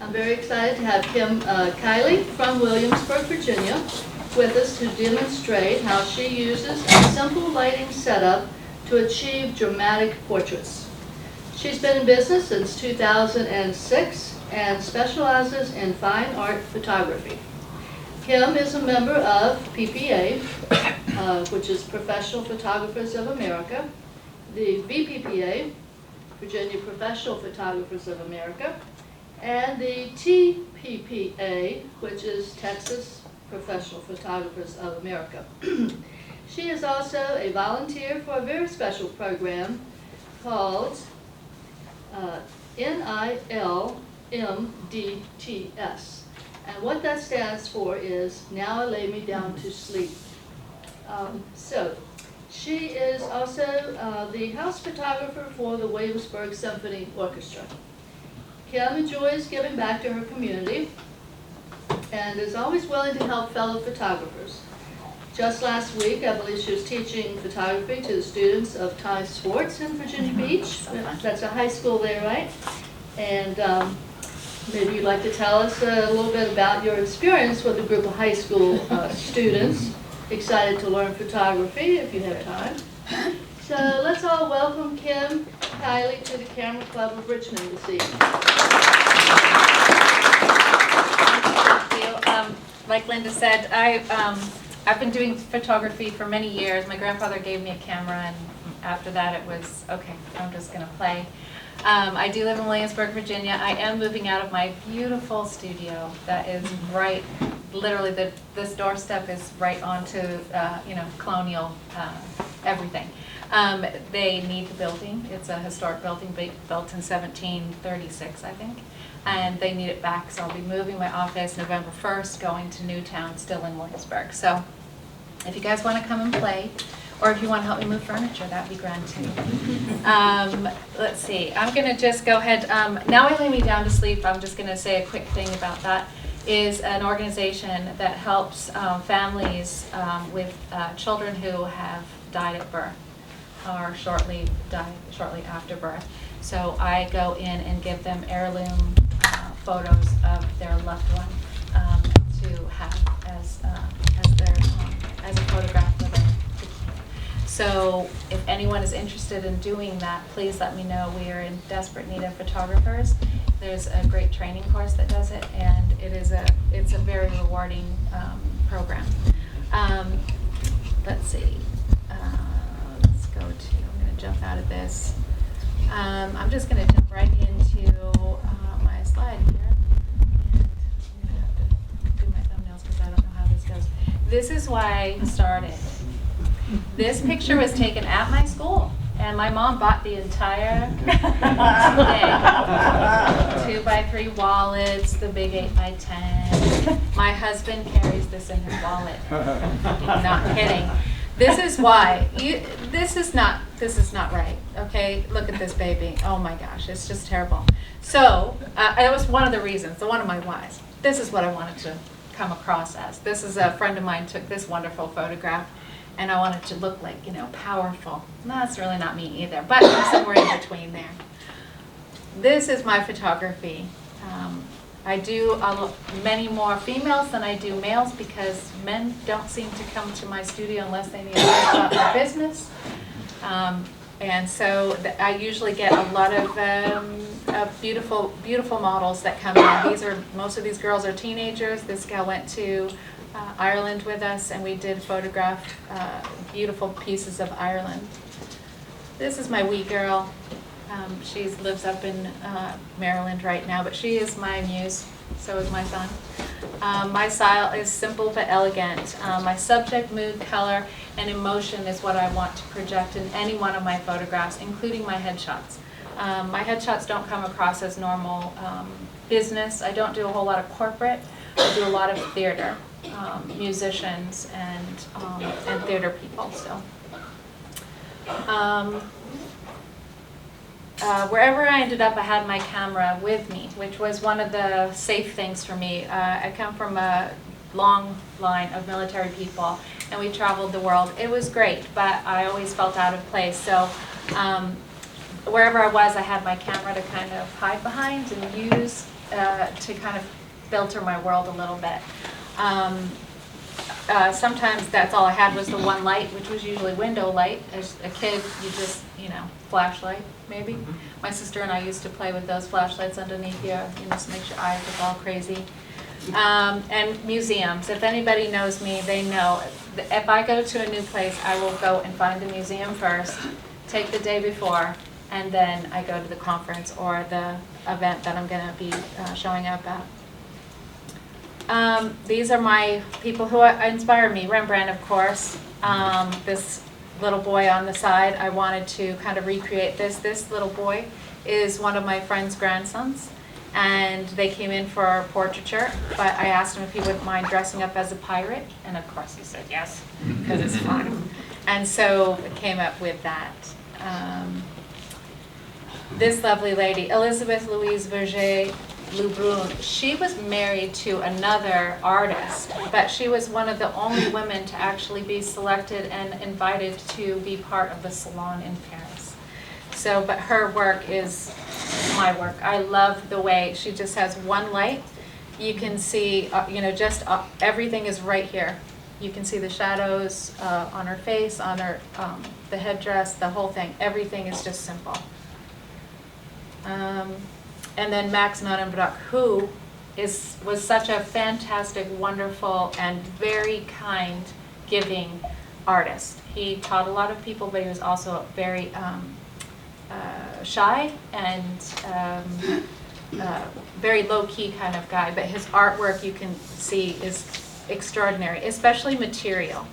I'm very excited to have Kiely from Williamsburg, Virginia, with us to demonstrate how she uses a simple lighting setup to achieve dramatic portraits. She's been in business since 2006 and specializes in fine art photography. Kim is a member of PPA, which is Professional Photographers of America, the VPPA, Virginia Professional Photographers of America, and the TPPA, which is Texas Professional Photographers of America. She is also a volunteer for a very special program called NILMDTS. And what that stands for is Now I Lay Me Down to Sleep. So she is also the house photographer for the Williamsburg Symphony Orchestra. Kim enjoys giving back to her community and is always willing to help fellow photographers. Just last week, I believe she was teaching photography to the students of Ty Swartz in Virginia Beach. That's a high school there, right? And maybe you'd like to tell us a little bit about your experience with a group of high school students excited to learn photography, if you have time. So let's all welcome Kim Kiely to the Camera Club of Richmond this evening. Thank you. Like Linda said, I've been doing photography for many years. My grandfather gave me a camera, and after that it was, okay, I'm just going to play. I do live in Williamsburg, Virginia. I am moving out of my beautiful studio that is right, literally this doorstep is right onto, colonial everything. They need the building. It's a historic building built in 1736, I think. And they need it back, so I'll be moving my office November 1st, going to Newtown, still in Williamsburg. So if you guys want to come and play, or if you want to help me move furniture, that'd be grand too. Let's see, I'm going to just go ahead. Now I Lay Me Down to Sleep, I'm just going to say a quick thing about that, is an organization that helps families with children who have died at birth or shortly after birth. So I go in and give them heirloom photos of their loved one to have as a photograph for them. So if anyone is interested in doing that, please let me know. We are in desperate need of photographers. There's a great training course that does it, and it's a very rewarding program. Let's see. Let's go to. I'm going to jump out of this. I'm just going to jump right into my slide here. And I'm going to have to do my thumbnails because I don't know how this goes. This is why I started. This picture was taken at my school, and my mom bought the entire thing. 2x3 wallets, the big 8x10. My husband carries this in his wallet. Not kidding. This is why. This is not right. Okay, look at this baby. Oh my gosh, it's just terrible. So that was one of the reasons, one of my whys. This is what I wanted to come across as. This is a friend of mine took this wonderful photograph, and I wanted to look like, powerful. No, that's really not me either, but I'm somewhere in between there. This is my photography. I do many more females than I do males because men don't seem to come to my studio unless they need to about their business. And so I usually get a lot of beautiful, beautiful models that come in. Most of these girls are teenagers. This gal went to Ireland with us, and we did photograph beautiful pieces of Ireland. This is my wee girl. She lives up in Maryland right now, but she is my muse. So is my son. My style is simple but elegant. My subject, mood, color, and emotion is what I want to project in any one of my photographs, including my headshots. My headshots don't come across as normal business. I don't do a whole lot of corporate. I do a lot of theater. Musicians and theater people. So wherever I ended up, I had my camera with me, which was one of the safe things for me. I come from a long line of military people, and we traveled the world. It was great, but I always felt out of place. So wherever I was, I had my camera to kind of hide behind and use to kind of filter my world a little bit. Sometimes that's all I had was the one light, which was usually window light. As a kid, you just, flashlight maybe. My sister and I used to play with those flashlights underneath here, just makes your eyes look all crazy. And museums. If anybody knows me, they know if I go to a new place, I will go and find the museum first, take the day before, and then I go to the conference or the event that I'm going to be showing up at. These are my people who inspire me. Rembrandt, of course. This little boy on the side, I wanted to kind of recreate this. This little boy is one of my friend's grandsons, and they came in for portraiture, but I asked him if he wouldn't mind dressing up as a pirate, and of course he said yes, because it's fun. And so I came up with that. This lovely lady, Elizabeth Louise Verger Lebrun, she was married to another artist, but she was one of the only women to actually be selected and invited to be part of the salon in Paris. So, but her work is my work. I love the way she just has one light. You can see, everything is right here. You can see the shadows on her face, on her, the headdress, the whole thing. Everything is just simple. And then Max Nonnenbrock, who was such a fantastic, wonderful, and very kind, giving artist. He taught a lot of people, but he was also very shy and very low-key kind of guy. But his artwork, you can see, is extraordinary, especially material.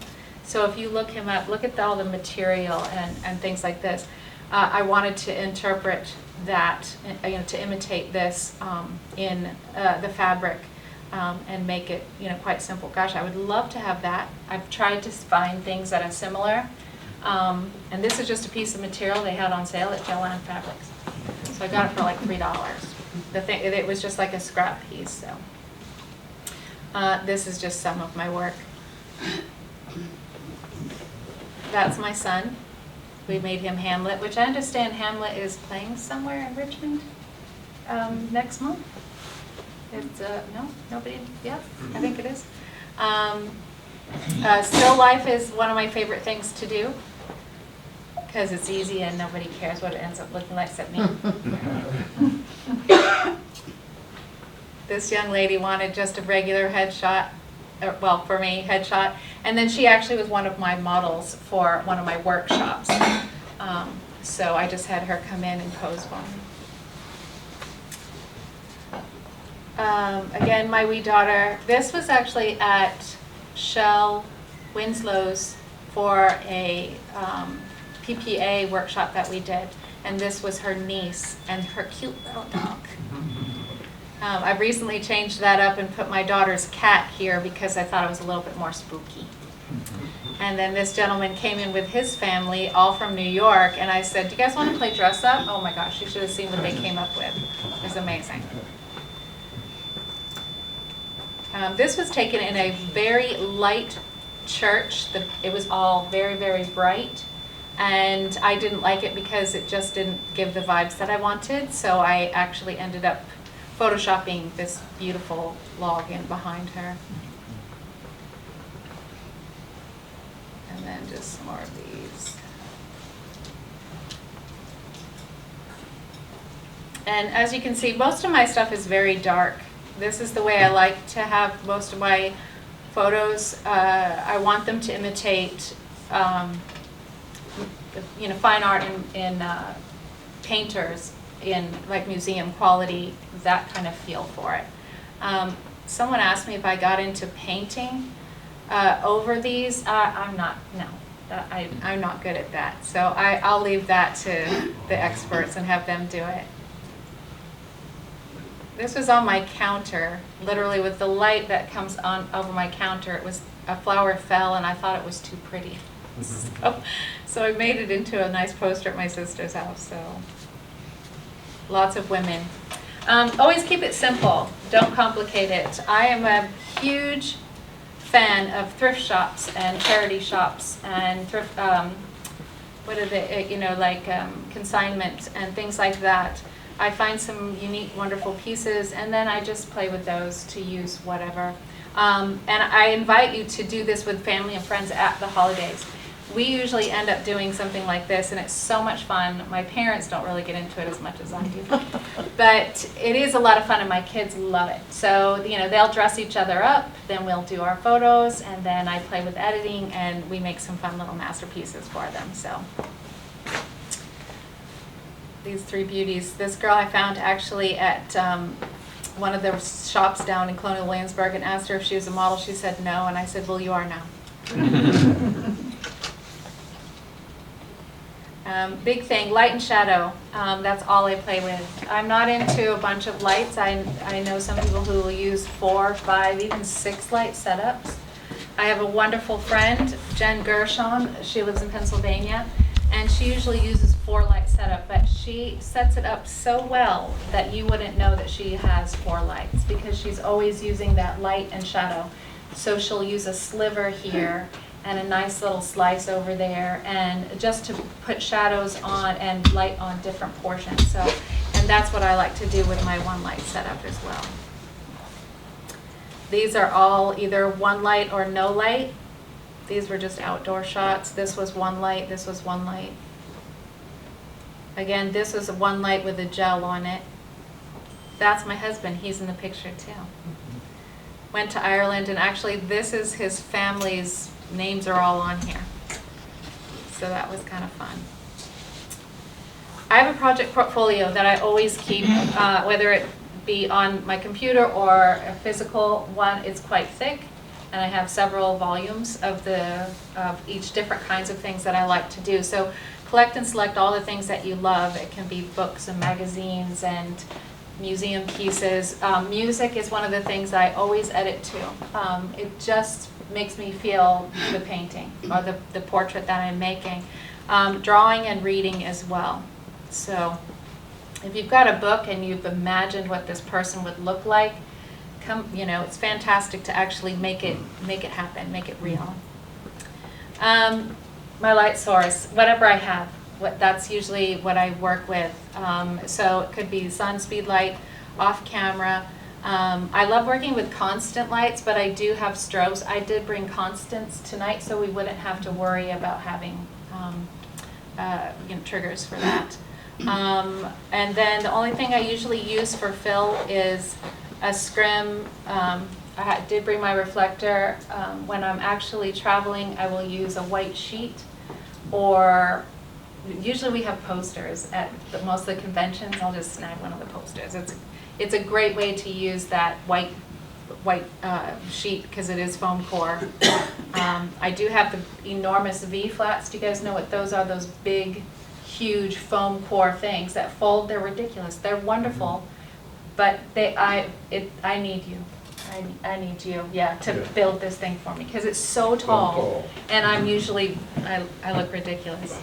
So if you look him up, look at all the material and things like this. I wanted to interpret that, to imitate this in the fabric and make it, quite simple. Gosh, I would love to have that. I've tried to find things that are similar. And this is just a piece of material they had on sale at Joann Fabrics. So I got it for like $3. It was just like a scrap piece. So this is just some of my work. That's my son. We made him Hamlet, which I understand Hamlet is playing somewhere in Richmond next month. It's no, nobody. Yeah, I think it is. Still life is one of my favorite things to do because it's easy and nobody cares what it ends up looking like except me. This young lady wanted just a regular headshot. Well, for me, headshot. And then she actually was one of my models for one of my workshops. So I just had her come in and pose one. Again, my wee daughter. This was actually at Shell Winslow's for a PPA workshop that we did. And this was her niece and her cute little dog. I've recently changed that up and put my daughter's cat here because I thought it was a little bit more spooky. And then this gentleman came in with his family, all from New York, and I said, do you guys want to play dress up? Oh my gosh, you should have seen what they came up with. It was amazing. This was taken in a very light church. It was all very, very bright. And I didn't like it because it just didn't give the vibes that I wanted. So I actually ended up photoshopping this beautiful log in behind her. And then just some more of these. And as you can see, most of my stuff is very dark. This is the way I like to have most of my photos. I want them to imitate fine art in painters, in like museum quality, that kind of feel for it. Someone asked me if I got into painting over these. I'm not good at that. So I'll leave that to the experts and have them do it. This was on my counter, literally with the light that comes on over my counter. It was a flower fell and I thought it was too pretty. So I made it into a nice poster at my sister's house. So lots of women. Always keep it simple. Don't complicate it. I am a huge fan of thrift shops and charity shops and thrift what are they, like consignment and things like that. I find some unique, wonderful pieces, and then I just play with those to use whatever. And I invite you to do this with family and friends at the holidays. We usually end up doing something like this, and it's so much fun. My parents don't really get into it as much as I do. But it is a lot of fun, and my kids love it. So, they'll dress each other up, then we'll do our photos, and then I play with editing, and we make some fun little masterpieces for them. So, these three beauties. This girl I found actually at one of the shops down in Colonial Williamsburg, and asked her if she was a model. She said no, and I said, well, you are now. Big thing, light and shadow. That's all I play with. I'm not into a bunch of lights. I know some people who will use 4, 5, even 6 light setups. I have a wonderful friend, Jen Gershon. She lives in Pennsylvania, and she usually uses 4 light setup, but she sets it up so well that you wouldn't know that she has 4 lights, because she's always using that light and shadow. So she'll use a sliver here and a nice little slice over there, and just to put shadows on and light on different portions. So, and that's what I like to do with my 1 light setup as well. These are all either 1 light or no light. These were just outdoor shots. This was 1 light, this was 1 light. Again, this was a 1 light with a gel on it. That's my husband, he's in the picture too. Went to Ireland, and actually this is his family's names are all on here. So that was kind of fun. I have a project portfolio that I always keep, whether it be on my computer or a physical one. It's quite thick, and I have several volumes of each different kinds of things that I like to do. So collect and select all the things that you love. It can be books and magazines and museum pieces. Music is one of the things I always edit to. It just makes me feel the painting or the portrait that I'm making. Drawing and reading as well. So if you've got a book and you've imagined what this person would look like, it's fantastic to actually make it happen, make it real. My light source, whatever I have, that's usually what I work with. So it could be sun, speed light, off camera. I love working with constant lights, but I do have strobes. I did bring constants tonight, so we wouldn't have to worry about having triggers for that. And then the only thing I usually use for fill is a scrim. I did bring my reflector. When I'm actually traveling, I will use a white sheet, or usually we have posters at most of the conventions. I'll just snag one of the posters. It's a great way to use that white sheet because it is foam core. I do have the enormous V-flats. Do you guys know what those are? Those big, huge foam core things that fold. They're ridiculous. They're wonderful, but I need you. I need you, to build this thing for me because it's so tall, and I'm usually I look ridiculous.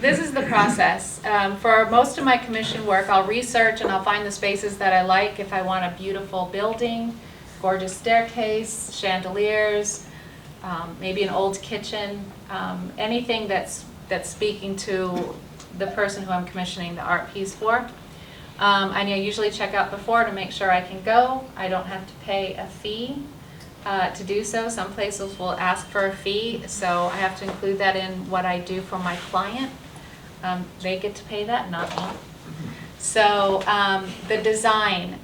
This is the process. For most of my commission work, I'll research and I'll find the spaces that I like. If I want a beautiful building, gorgeous staircase, chandeliers, maybe an old kitchen, anything that's speaking to the person who I'm commissioning the art piece for. I usually check out before to make sure I can go. I don't have to pay a fee to do so. Some places will ask for a fee, so I have to include that in what I do for my client. They get to pay that, not me. So the design,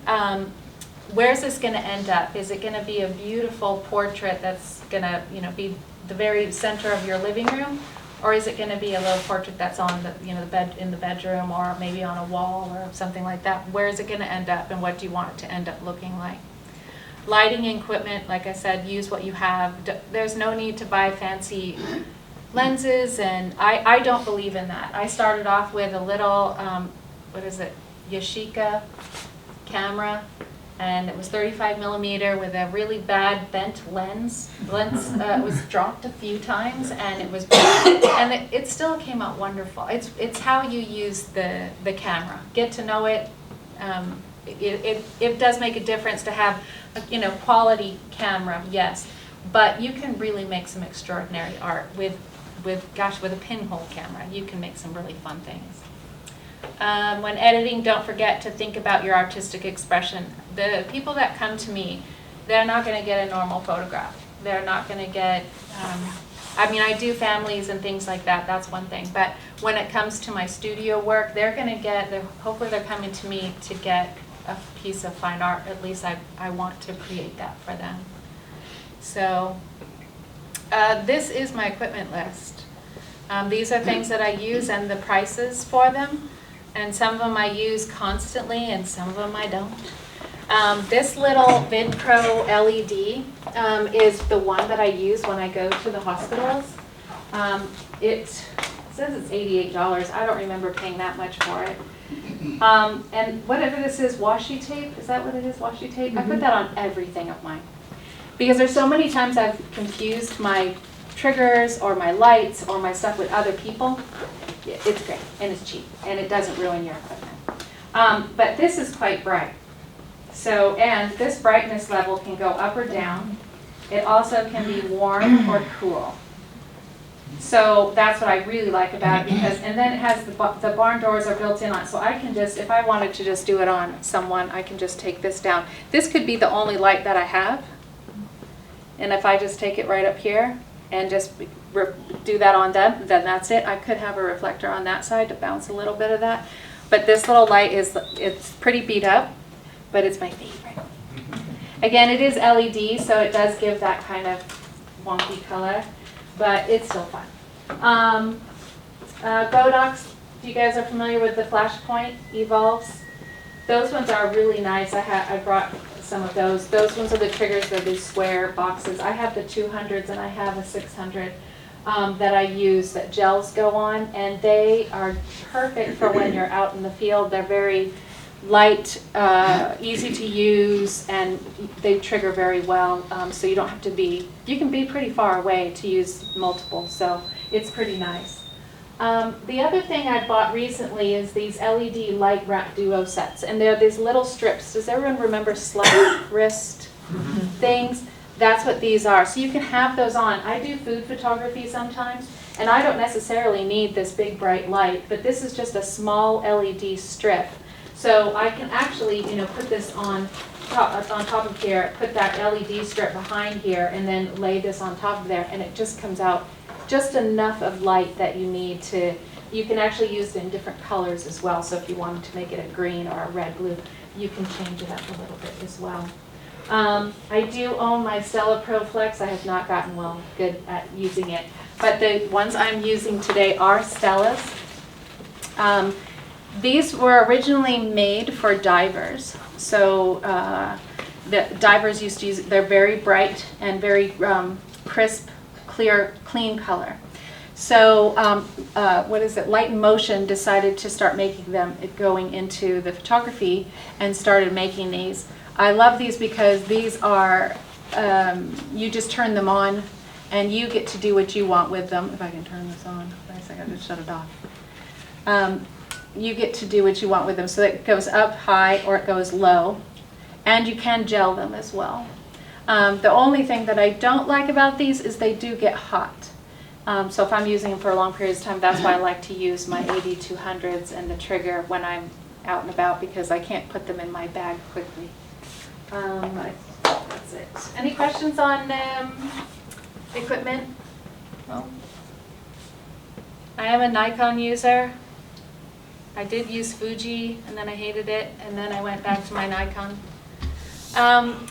where's this going to end up? Is it going to be a beautiful portrait that's going to be the very center of your living room? Or is it going to be a little portrait that's on the the bed in the bedroom, or maybe on a wall or something like that? Where is it going to end up, and what do you want it to end up looking like? Lighting equipment, like I said, use what you have. There's no need to buy fancy lenses, and I don't believe in that. I started off with a little, Yashica camera, and it was 35 millimeter with a really bad bent lens. It was dropped a few times, and it was bent, and it still came out wonderful. It's how you use the camera. Get to know it. It does make a difference to have a quality camera, yes, but you can really make some extraordinary art with with a pinhole camera, you can make some really fun things. When editing, don't forget to think about your artistic expression. The people that come to me, they're not going to get a normal photograph. They're not going to get, I mean, I do families and things like that, that's one thing. But when it comes to my studio work, they're going to get, hopefully they're coming to me to get a piece of fine art. At least I want to create that for them. So this is my equipment list. These are things that I use and the prices for them. And some of them I use constantly and some of them I don't. This little VidPro LED is the one that I use when I go to the hospitals. It says it's $88. I don't remember paying that much for it. And whatever this is, washi tape, is that what it is, washi tape? I put that on everything of mine. Because there's so many times I've confused my triggers or my lights or my stuff with other people. It's great and it's cheap and it doesn't ruin your equipment. But this is quite bright. So, and this brightness level can go up or down. It also can be warm or cool. So that's what I really like about it because, and then it has the barn doors are built in on it. So I can just, if I wanted to just do it on someone, I can just take this down. This could be the only light that I have. And if I just take it right up here and just do that on them, then that's it. I could have a reflector on that side to bounce a little bit of that. But this little light is, it's pretty beat up, but it's my favorite. Again, it is LED, so it does give that kind of wonky color, but it's still fun. Godox, you guys are familiar with the Flashpoint Evolves? Those ones are really nice. I brought some of those. Those ones are the triggers, they're these square boxes. I have the 200s and I have a 600 that I use that gels go on, and they are perfect for when you're out in the field. They're very light, easy to use, and they trigger very well, so you don't have to be, you can be pretty far away to use multiple, so it's pretty nice. The other thing I bought recently is these LED light wrap duo sets, and they're these little strips. Does everyone remember slap wrist things? That's what these are. So you can have those on. I do food photography sometimes, and I don't necessarily need this big bright light, but this is just a small LED strip. So I can actually, put this on top of here, put that LED strip behind here, and then lay this on top of there, and it just comes out just enough of light that you need to, you can actually use it in different colors as well. So if you wanted to make it a green or a red blue, you can change it up a little bit as well. I do own my Stella Pro Flex. I have not gotten good at using it, but the ones I'm using today are Stellas. These were originally made for divers. So the divers used to use, they're very bright and very crisp, clear, clean color. So Light and Motion decided to start making them, going into the photography, and started making these. I love these because these are, you just turn them on and you get to do what you want with them. If I can turn this on, wait a second, I just shut it off. You get to do what you want with them. So it goes up high or it goes low, and you can gel them as well. The only thing that I don't like about these is they do get hot. So if I'm using them for a long period of time, that's why I like to use my 8200s and the trigger when I'm out and about, because I can't put them in my bag quickly. That's it. Any questions on equipment? No? I am a Nikon user. I did use Fuji, and then I hated it, and then I went back to my Nikon.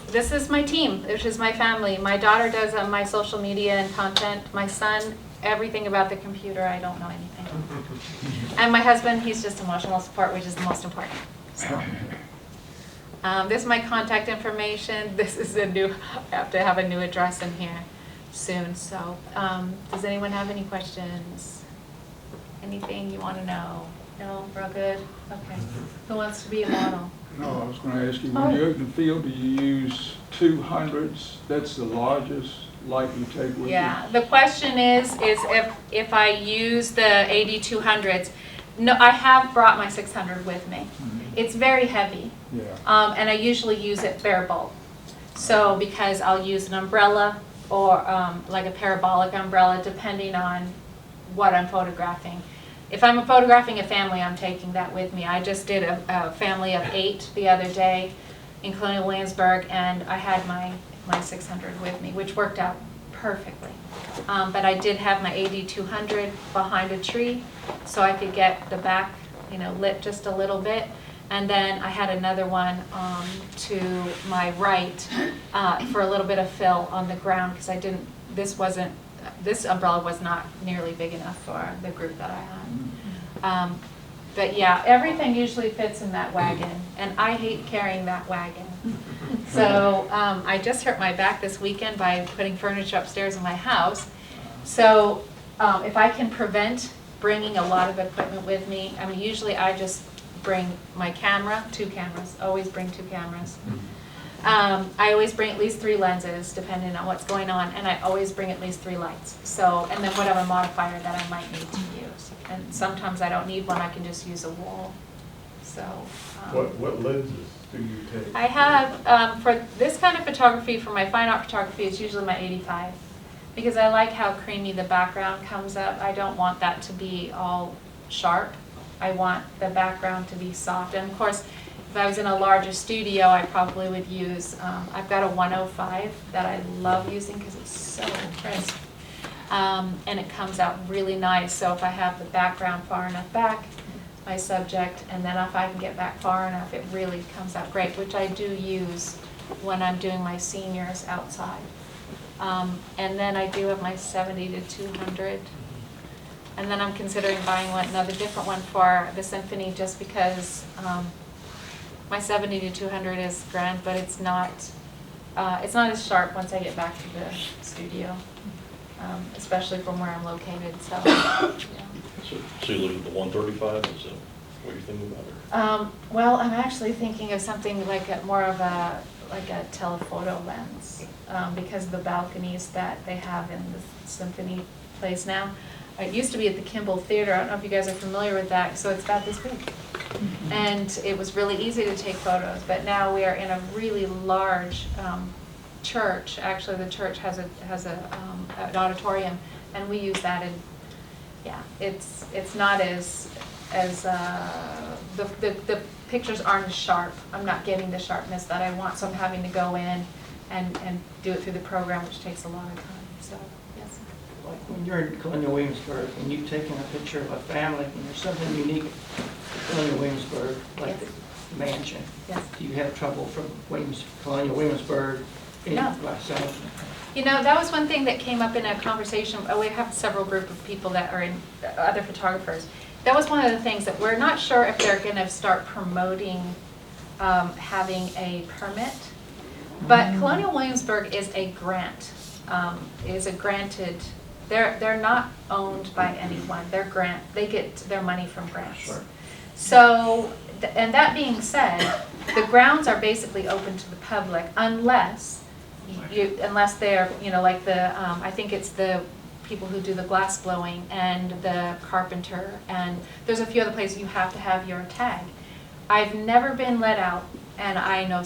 This is my team, which is my family. My daughter does my social media and content. My son, everything about the computer, I don't know anything. And my husband, he's just emotional support, which is the most important. So. This is my contact information. This is a new, I have to have a new address in here soon. So does anyone have any questions? Anything you want to know? No, we're all good? Okay. Who wants to be a model? No, I was going to ask you, when you're out in the field, do you use 200s? That's the largest light you take with you? Yeah, the question is if I use the 8200s. No, I have brought my 600 with me. Mm-hmm. It's very heavy. Yeah. And I usually use it bare bulk. So because I'll use an umbrella or like a parabolic umbrella, depending on what I'm photographing. If I'm photographing a family, I'm taking that with me. I just did a family of 8 the other day in Colonial Williamsburg, and I had my 600 with me, which worked out perfectly. But I did have my AD200 behind a tree, so I could get the back, lit just a little bit. And then I had another one to my right for a little bit of fill on the ground, because this umbrella was not nearly big enough for the group that I had. But yeah, everything usually fits in that wagon, and I hate carrying that wagon. So I just hurt my back this weekend by putting furniture upstairs in my house. So if I can prevent bringing a lot of equipment with me, I mean, usually I just bring my camera, 2 cameras, always bring 2 cameras. I always bring at least 3 lenses, depending on what's going on, and I always bring at least 3 lights. So, and then whatever modifier that I might need to use. And sometimes I don't need one, I can just use a wall. So. What lenses do you take? I have, for this kind of photography, for my fine art photography, it's usually my 85. Because I like how creamy the background comes up. I don't want that to be all sharp. I want the background to be soft. And of course, if I was in a larger studio, I probably would use, I've got a 105 that I love using because it's so crisp. And it comes out really nice. So if I have the background far enough back, my subject, and then if I can get back far enough, it really comes out great, which I do use when I'm doing my seniors outside. And then I do have my 70 to 200. And then I'm considering buying another different one for the symphony, just because my 70 to 200 is grand, but it's not as sharp once I get back to the studio, especially from where I'm located. So, yeah. So you look at the 135, is that what you're thinking about? Well, I'm actually thinking of something like more of a telephoto lens, because of the balconies that they have in the symphony place now. It used to be at the Kimball Theater. I don't know if you guys are familiar with that. So it's about this big. And it was really easy to take photos. But now we are in a really large church. Actually, the church has an auditorium, and we use that. And yeah, it's not as the pictures aren't as sharp. I'm not getting the sharpness that I want, so I'm having to go in and do it through the program, which takes a lot of time. So. Like when you're in Colonial Williamsburg and you've taken a picture of a family and there's something unique to Colonial Williamsburg, like Yes. the mansion, Yes. do you have trouble from Colonial Williamsburg in No. myself? That was one thing that came up in a conversation. We have several group of people that are in other photographers. That was one of the things that we're not sure if they're going to start promoting having a permit. But Colonial Williamsburg is a grant, granted. They're not owned by anyone. They get their money from grants. Sure. So, and that being said, the grounds are basically open to the public unless they're, like I think it's the people who do the glass blowing and the carpenter, and there's a few other places you have to have your tag. I've never been let out, and I know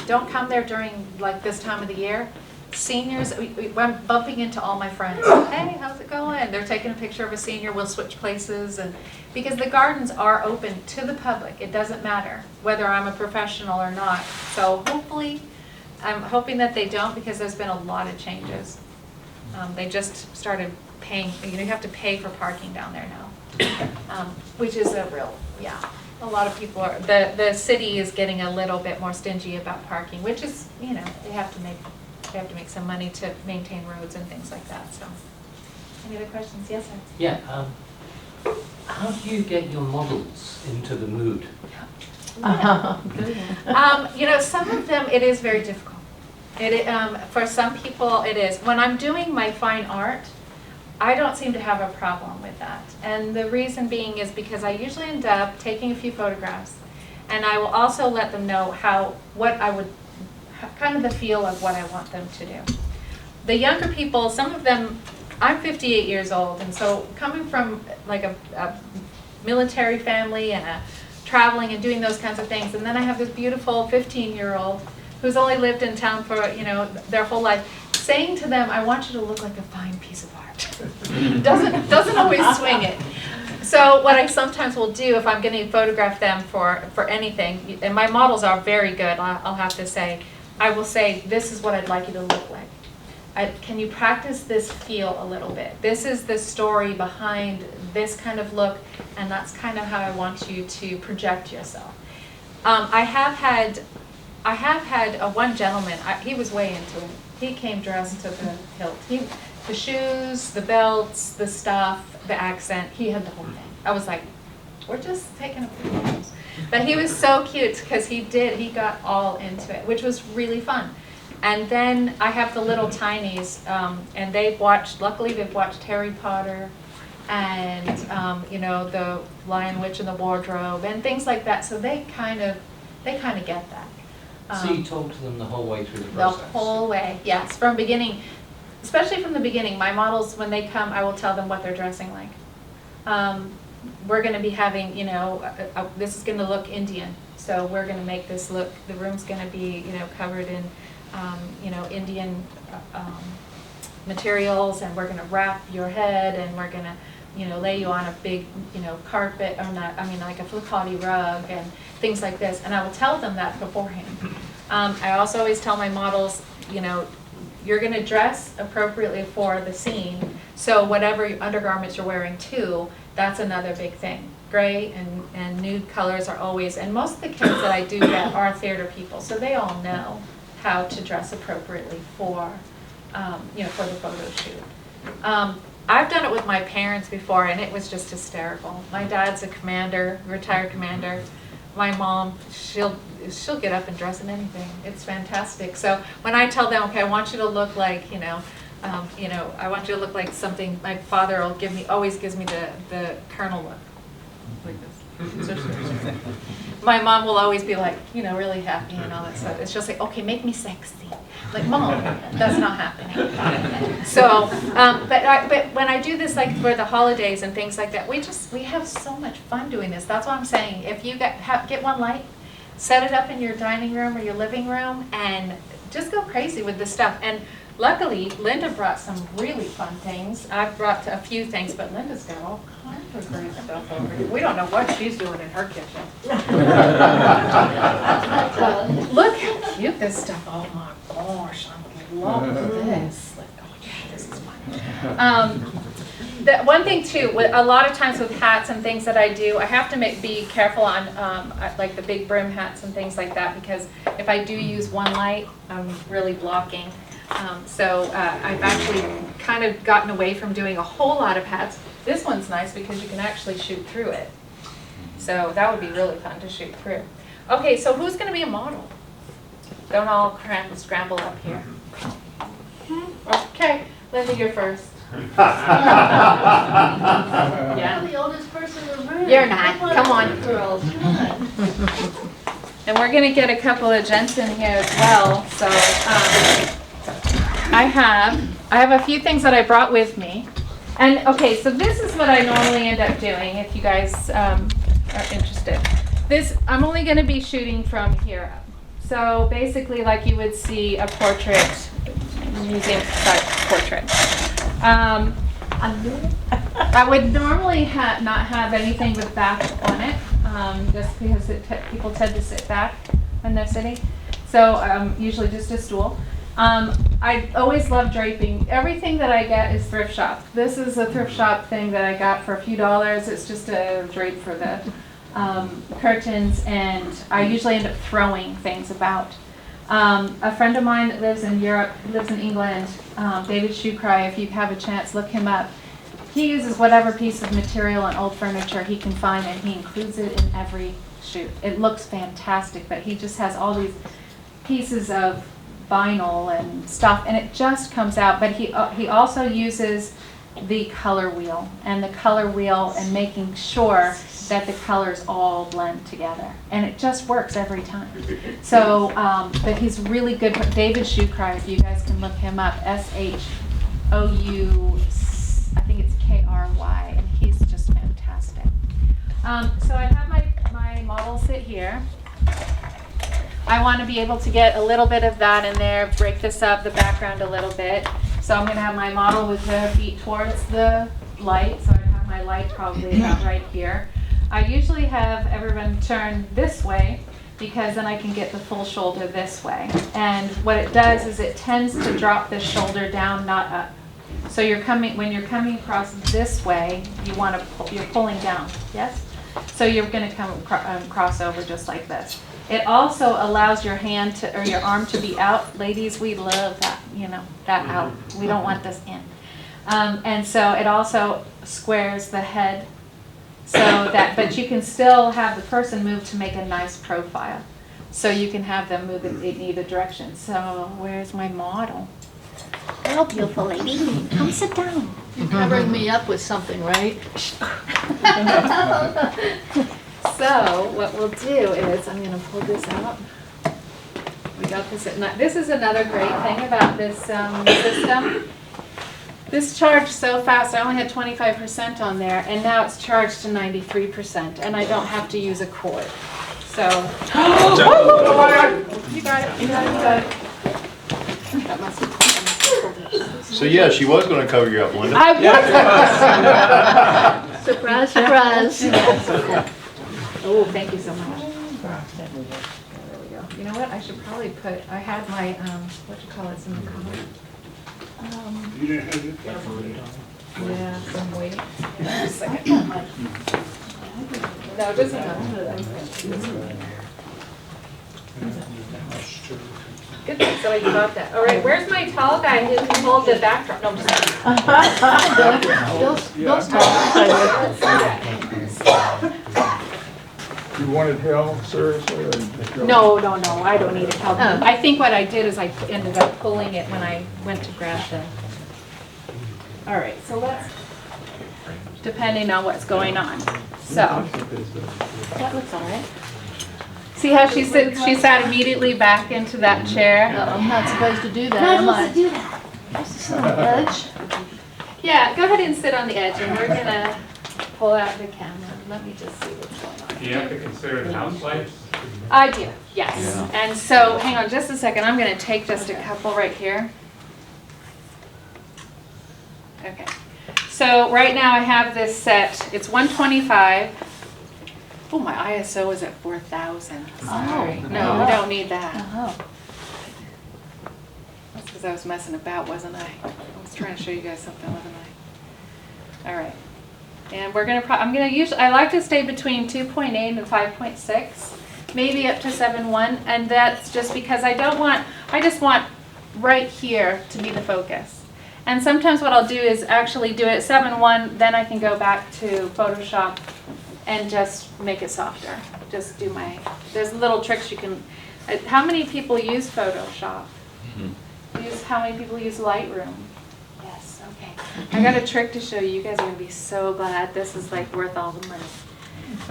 don't come there during like this time of the year. Seniors, I'm bumping into all my friends. Hey, how's it going? They're taking a picture of a senior. We'll switch places, and because the gardens are open to the public, it doesn't matter whether I'm a professional or not. So hopefully, I'm hoping that they don't, because there's been a lot of changes. They just started paying. You have to pay for parking down there now, which is a lot of people are. The city is getting a little bit more stingy about parking, which is they have to make some money to maintain roads and things like that. So, any other questions? Yes, sir. Yeah. How do you get your models into the mood? Some of them it is very difficult. For some people it is. When I'm doing my fine art, I don't seem to have a problem with that. And the reason being is because I usually end up taking a few photographs, and I will also let them know kind of the feel of what I want them to do. The younger people, some of them, I'm 58 years old, and so coming from like a military family and traveling and doing those kinds of things, and then I have this beautiful 15-year-old who's only lived in town for their whole life. saying to them, I want you to look like a fine piece of art. Doesn't always swing it. So what I sometimes will do if I'm going to photograph them for anything, and my models are very good, I'll have to say, I will say, this is what I'd like you to look like. Can you practice this feel a little bit? This is the story behind this kind of look, and that's kind of how I want you to project yourself. I have had one gentleman, he was way into it. He came dressed to the hilt. The shoes, the belts, the stuff, the accent, he had the whole thing. I was like, we're just taking a few photos. But he was so cute because he got all into it, which was really fun. And then I have the little tinies, and luckily they've watched Harry Potter and, the Lion, Witch, and the Wardrobe and things like that. So they kind of get that. So you talk to them the whole way through the The process? whole way, yes, from beginning, especially from the beginning. My models, when they come, I will tell them what they're dressing like. We're going to be having, this is going to look Indian, so we're going to make this look, the room's going to be, covered in, Indian materials, and we're going to wrap your head, and we're going to, lay you on a big, carpet, or not, like a flippity rug, and things like this, and I will tell them that beforehand. I also always tell my models, you're going to dress appropriately for the scene, so whatever undergarments you're wearing too, that's another big thing. Gray and nude colors are always, and most of the kids that I do get are theater people, so they all know how to dress appropriately for, for the photo shoot. I've done it with my parents before, and it was just hysterical. My dad's a commander, retired commander. My mom, she'll get up and dress in anything. It's fantastic. So when I tell them, okay, I want you to look like, I want you to look like something. My father always gives me the colonel look, like this. My mom will always be like, really happy and all that stuff. And she'll say, okay, make me sexy. Like, Mom, that's not happening. So, but when I do this, like for the holidays and things like that, we have so much fun doing this. That's what I'm saying. If you get one light, set it up in your dining room or your living room, and just go crazy with this stuff. And luckily, Linda brought some really fun things. I've brought a few things, but Linda's got all kinds of great stuff over here. We don't know what she's doing in her kitchen. Look how cute this stuff. Oh my gosh, I love this. Like, oh yeah, this is fun. The one thing too, a lot of times with hats and things that I do, I have to be careful on like the big brim hats and things like that, because if I do use one light, I'm really blocking. So I've actually kind of gotten away from doing a whole lot of hats. This one's nice because you can actually shoot through it. So that would be really fun to shoot through. Okay, so who's going to be a model? Don't all scramble up here. Okay, Linda, you're first. Yeah. I'm the oldest person in the room. You're not. Come on. Girls, come on. And we're going to get a couple of gents in here as well. So I have a few things that I brought with me. And okay, so this is what I normally end up doing if you guys are interested. I'm only going to be shooting from here up. So basically like you would see a portrait, museum type portrait. I would normally not have anything with back on it, just because people tend to sit back when they're sitting. So usually just a stool. I always love draping. Everything that I get is thrift shop. This is a thrift shop thing that I got for a few dollars. It's just a drape for the curtains, and I usually end up throwing things about. A friend of mine that lives in Europe, lives in England, David Shoecry, if you have a chance, look him up. He uses whatever piece of material and old furniture he can find, and he includes it in every shoot. It looks fantastic, but he just has all these pieces of vinyl and stuff, and it just comes out. But he also uses the color wheel and making sure that the colors all blend together, and it just works every time. So but he's really good. David Shoecry, if you guys can look him up, SHOU, I think it's KRY, and he's just fantastic. So I have my model sit here. I want to be able to get a little bit of that in there, break this up, the background a little bit. So I'm going to have my model with her feet towards the light, so I have my light probably about right here. I usually have everyone turn this way because then I can get the full shoulder this way. And what it does is it tends to drop the shoulder down, not up. So when you're coming across this way, you're pulling down, yes? So you're going to come cross over just like this. It also allows your hand to, or your arm to be out. Ladies, we love that, that out. We don't want this in. And so it also squares the head so that, but you can still have the person move to make a nice profile. So you can have them move in either direction. So where's my model? Hello, beautiful lady. Come sit down. You're covering me up with something, right? So what we'll do is I'm going to pull this out. We got this at night. This is another great thing about this system. This charged so fast. I only had 25% on there, and now it's charged to 93%, and I don't have to use a cord. So, you got it. You got it. That must have. So yeah, she was gonna cover you up, Linda. I was. Surprise, surprise. Oh, thank you so much. There we go. You know what? I should probably put. I had my it's in the car. You didn't have it? Yeah, so I'm waiting. Just a second. No, it doesn't matter. Good thing somebody got that. All right, where's my tall guy who can hold the backdrop? No, I'm just kidding. Bill's You wanted help, seriously? Or No, I don't need help. I think what I did is I ended up pulling it when I went to grab the. All right, so let's, depending on what's going on. So, that looks all right. See how she sat immediately back into that chair? I'm not supposed to do that, Not am supposed I? to do that. I'm just on the edge. Yeah, go ahead and sit on the edge, and we're gonna pull out the camera. Let me just see what's going on. Do you have to consider the house lights? I do, yes. And so, hang on just a second. I'm gonna take just a couple right here. Okay. So right now I have this set. It's 125. Oh, my ISO is at 4,000. Sorry. No, we don't need that. Oh. That's because I was messing about, wasn't I? I was trying to show you guys something, wasn't I? All right. And we're gonna. I'm gonna use. I like to stay between 2.8 and 5.6, maybe up to 7.1, and that's just because I don't want. I just want right here to be the focus. And sometimes what I'll do is actually do it 7.1, then I can go back to Photoshop and just make it softer. Just do there's little tricks you can. How many people use Photoshop? How many people use Lightroom? Yes, okay. I got a trick to show you. You guys are gonna be so glad. This is like worth all the money.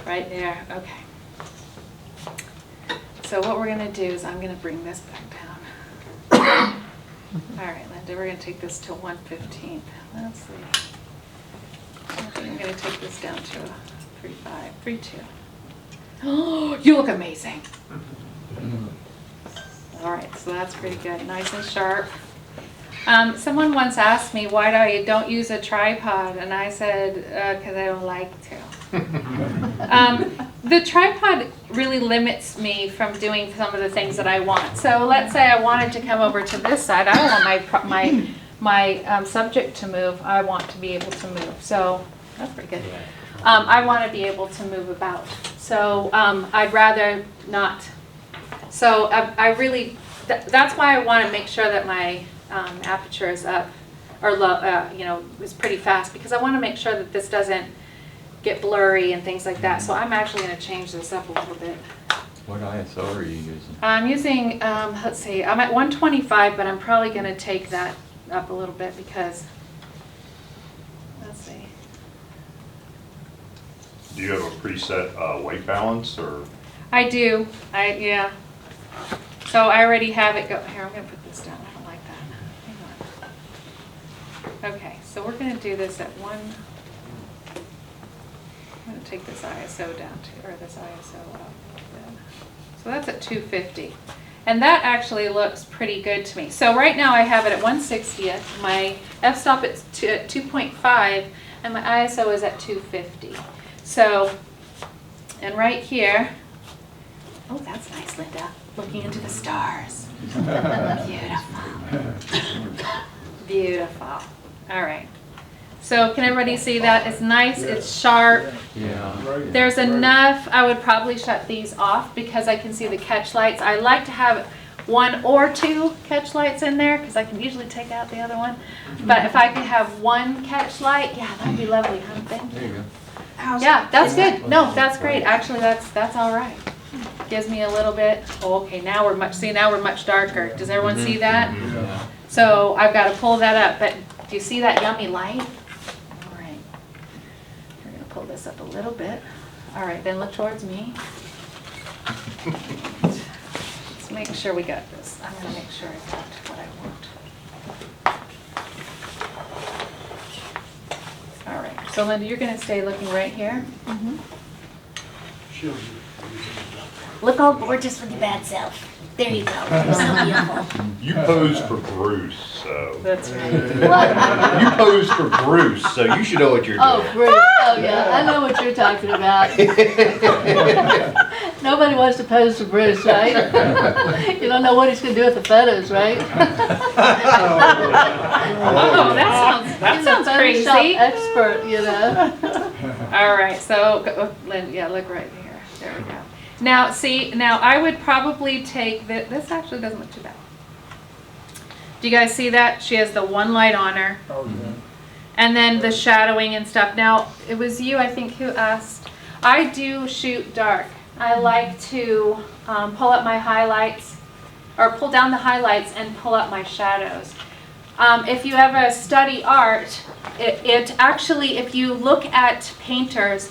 Right there, okay. So what we're gonna do is I'm gonna bring this back down. All right, Linda, we're gonna take this to 1/15. Let's see. I think I'm gonna take this down to 3.5, 3.2. Oh, you look amazing. All right, so that's pretty good, nice and sharp. Someone once asked me why I don't use a tripod, and I said, because I don't like to. The tripod really limits me from doing some of the things that I want. So let's say I wanted to come over to this side. I don't want my subject to move. I want to be able to move. So that's pretty good. I want to be able to move about. So I'd rather not. So I really, that's why I want to make sure that my aperture is up or low, is pretty fast, because I want to make sure that this doesn't get blurry and things like that. So I'm actually going to change this up a little bit. What ISO are you using? I'm using, let's see, I'm at 125, but I'm probably going to take that up a little bit because, let's see. Do you have a preset white balance, or? I do, yeah. So I already have it go, here, I'm going to put this down. I don't like that. Hang on. Okay, so we're going to do this at I'm going to take this ISO down to, or this ISO up. So that's at 250. And that actually looks pretty good to me. So right now I have it at 1/60th. My f-stop is at 2.5 and my ISO is at 250. So, and right here, oh, that's nice, Linda, looking into the stars. Beautiful. Beautiful. All right. So can everybody see that? It's nice, it's sharp. Yeah. There's enough, I would probably shut these off because I can see the catch lights. I like to have 1 or 2 catch lights in there because I can usually take out the other one. But if I could have 1 catch light, yeah, that'd be lovely, huh? Thank There you. you go. Yeah, that's good. No, that's great. Actually, that's all right. Gives me a little bit, oh, okay, now we're much darker. Does everyone see that? Yeah. So I've got to pull that up, but do you see that yummy light? All right. We're going to pull this up a little bit. All right, then look towards me. Let's make sure we got this. I'm going to make sure I got what I want. All right, so Linda, you're going to stay looking right here. Look all gorgeous with your bad self. There you go. You're so beautiful. You posed for Bruce, so. That's right. You posed for Bruce, so you should know what you're doing. Oh, Bruce, oh yeah, I know what you're talking about. Nobody wants to pose for Bruce, right? You don't know what he's gonna do with the photos, right? Oh, that sounds crazy. Photoshop expert, you know? All right, so, Lynn, yeah, look right here. There we go. Now, see, now I would probably take this actually doesn't look too bad. Do you guys see that? She has the 1 light on her. And then the shadowing and stuff. Now, it was you, I think, who asked. I do shoot dark. I like to pull up my highlights, or pull down the highlights and pull up my shadows. If you ever study art, it actually, if you look at painters,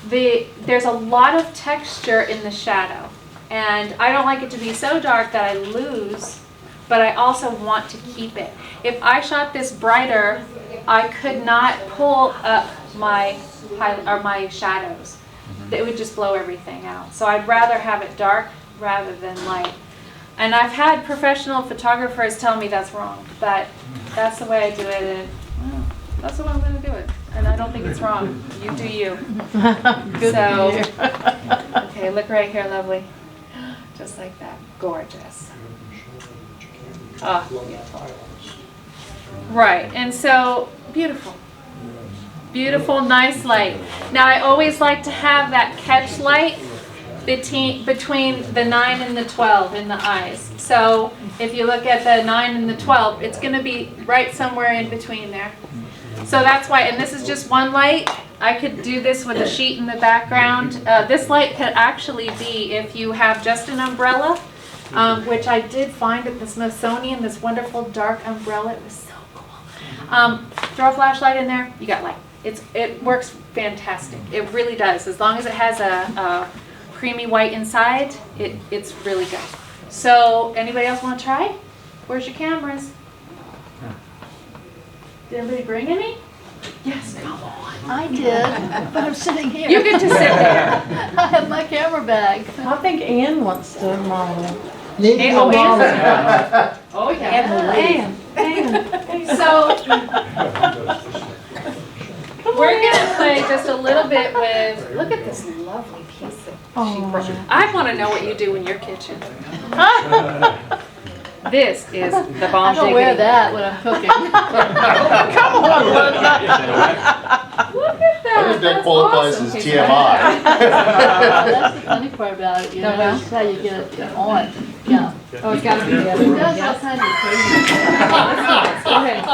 there's a lot of texture in the shadow. And I don't like it to be so dark that I lose, but I also want to keep it. If I shot this brighter, I could not pull up my shadows. It would just blow everything out. So I'd rather have it dark rather than light. And I've had professional photographers tell me that's wrong, but that's the way I do it, and well, that's the way I'm going to do it. And I don't think it's wrong. You do you. So, okay, look right here, lovely. Just like that. Gorgeous. Oh, beautiful. Right, and so, beautiful. Beautiful, nice light. Now, I always like to have that catch light between the 9 and the 12 in the eyes. So, if you look at the 9 and the 12, it's going to be right somewhere in between there. So that's why, and this is just 1 light. I could do this with a sheet in the background. This light could actually be, if you have just an umbrella, which I did find at the Smithsonian, this wonderful dark umbrella. It was so cool. Throw a flashlight in there, you got light. It works fantastic. It really does. As long as it has a creamy white inside, it's really good. So, anybody else want to try? Where's your cameras? Did everybody bring any? Yes, come on. I did, but I'm sitting here. You get to sit there. I have my camera bag. I think Ann wants to model. Oh, yeah. Ann. So, we're going to play just a little bit with, look at this lovely piece that she brought. I want to know what you do in your kitchen. This is the bomb. I don't wear that when I'm cooking. Come on, Linda. Look at that. I think that qualifies awesome. as Okay, TMI. That's the funny part about it, you know, that's how you get it on. Yeah. Oh, it's got to be the other It one. does all kinds of crazy. Go ahead.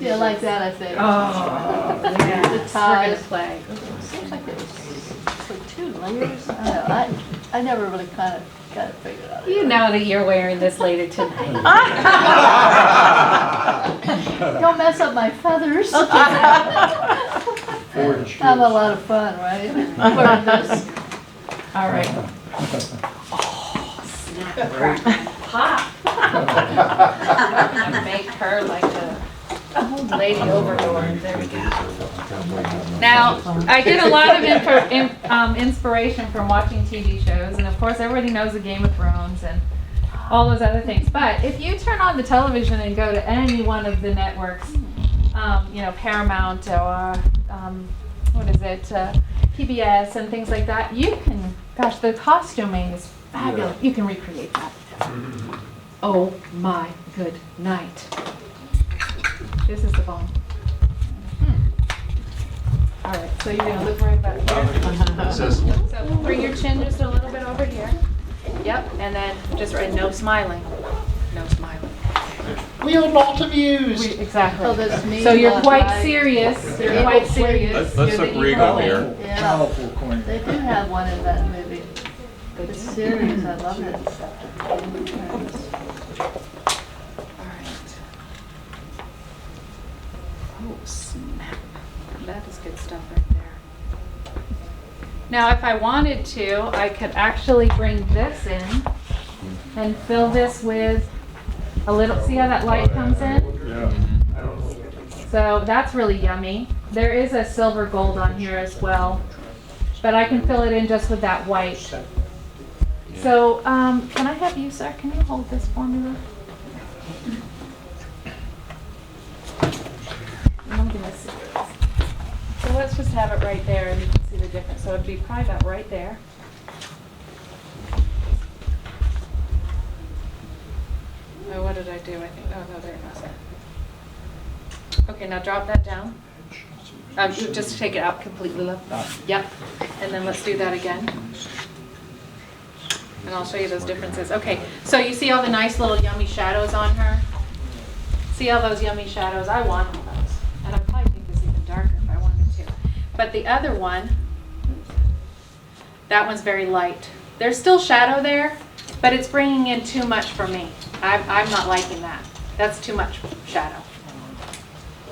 Yeah, like that, I think. Oh, The yeah. We're going ties. to play. Seems like it's like 2 layers. I don't know. I never really kind of got it figured out. You know that you're wearing this later tonight. Don't mess up my feathers. Have a lot of fun, right? Wearing this. All right. Snap, crackle, pop. I'm gonna make her like a lady overlord. There we go. Now, I get a lot of inspiration from watching TV shows, and of course, everybody knows the Game of Thrones and all those other things. But if you turn on the television and go to any one of the networks, Paramount or PBS and things like that, you can, gosh, the costuming is fabulous. You can recreate that. Oh my good night. This is the bone. All right, so you're gonna look right back here. So bring your chin just a little bit over here. Yep, and then just right, no smiling. No smiling. We are not amused. Exactly. Oh, that's me. So you're quite Right. serious. You're quite serious. Let's You're look the regal evil here. queen. Yeah, Powerful queen. they do have one in that movie. It's serious, I love it. All right. Oh, snap. That is good stuff right there. Now, if I wanted to, I could actually bring this in and fill this with a little, see how that light comes in? Yeah. So that's really yummy. There is a silver gold on here as well, but I can fill it in just with that white. So, can I have you, sir? Can you hold this for me, Ruth? I'm gonna see this. So let's just have it right there and you can see the difference. So it'd be probably about right there. Oh, what did I do? I think, oh no, there it was. Okay, now drop that down. Just take it out completely left. Yep. And then let's do that again. And I'll show you those differences. Okay, so you see all the nice little yummy shadows on her? See all those yummy shadows? I want all those. And I'd probably make this even darker if I wanted to. But the other one, that one's very light. There's still shadow there, but it's bringing in too much for me. I'm not liking that. That's too much shadow.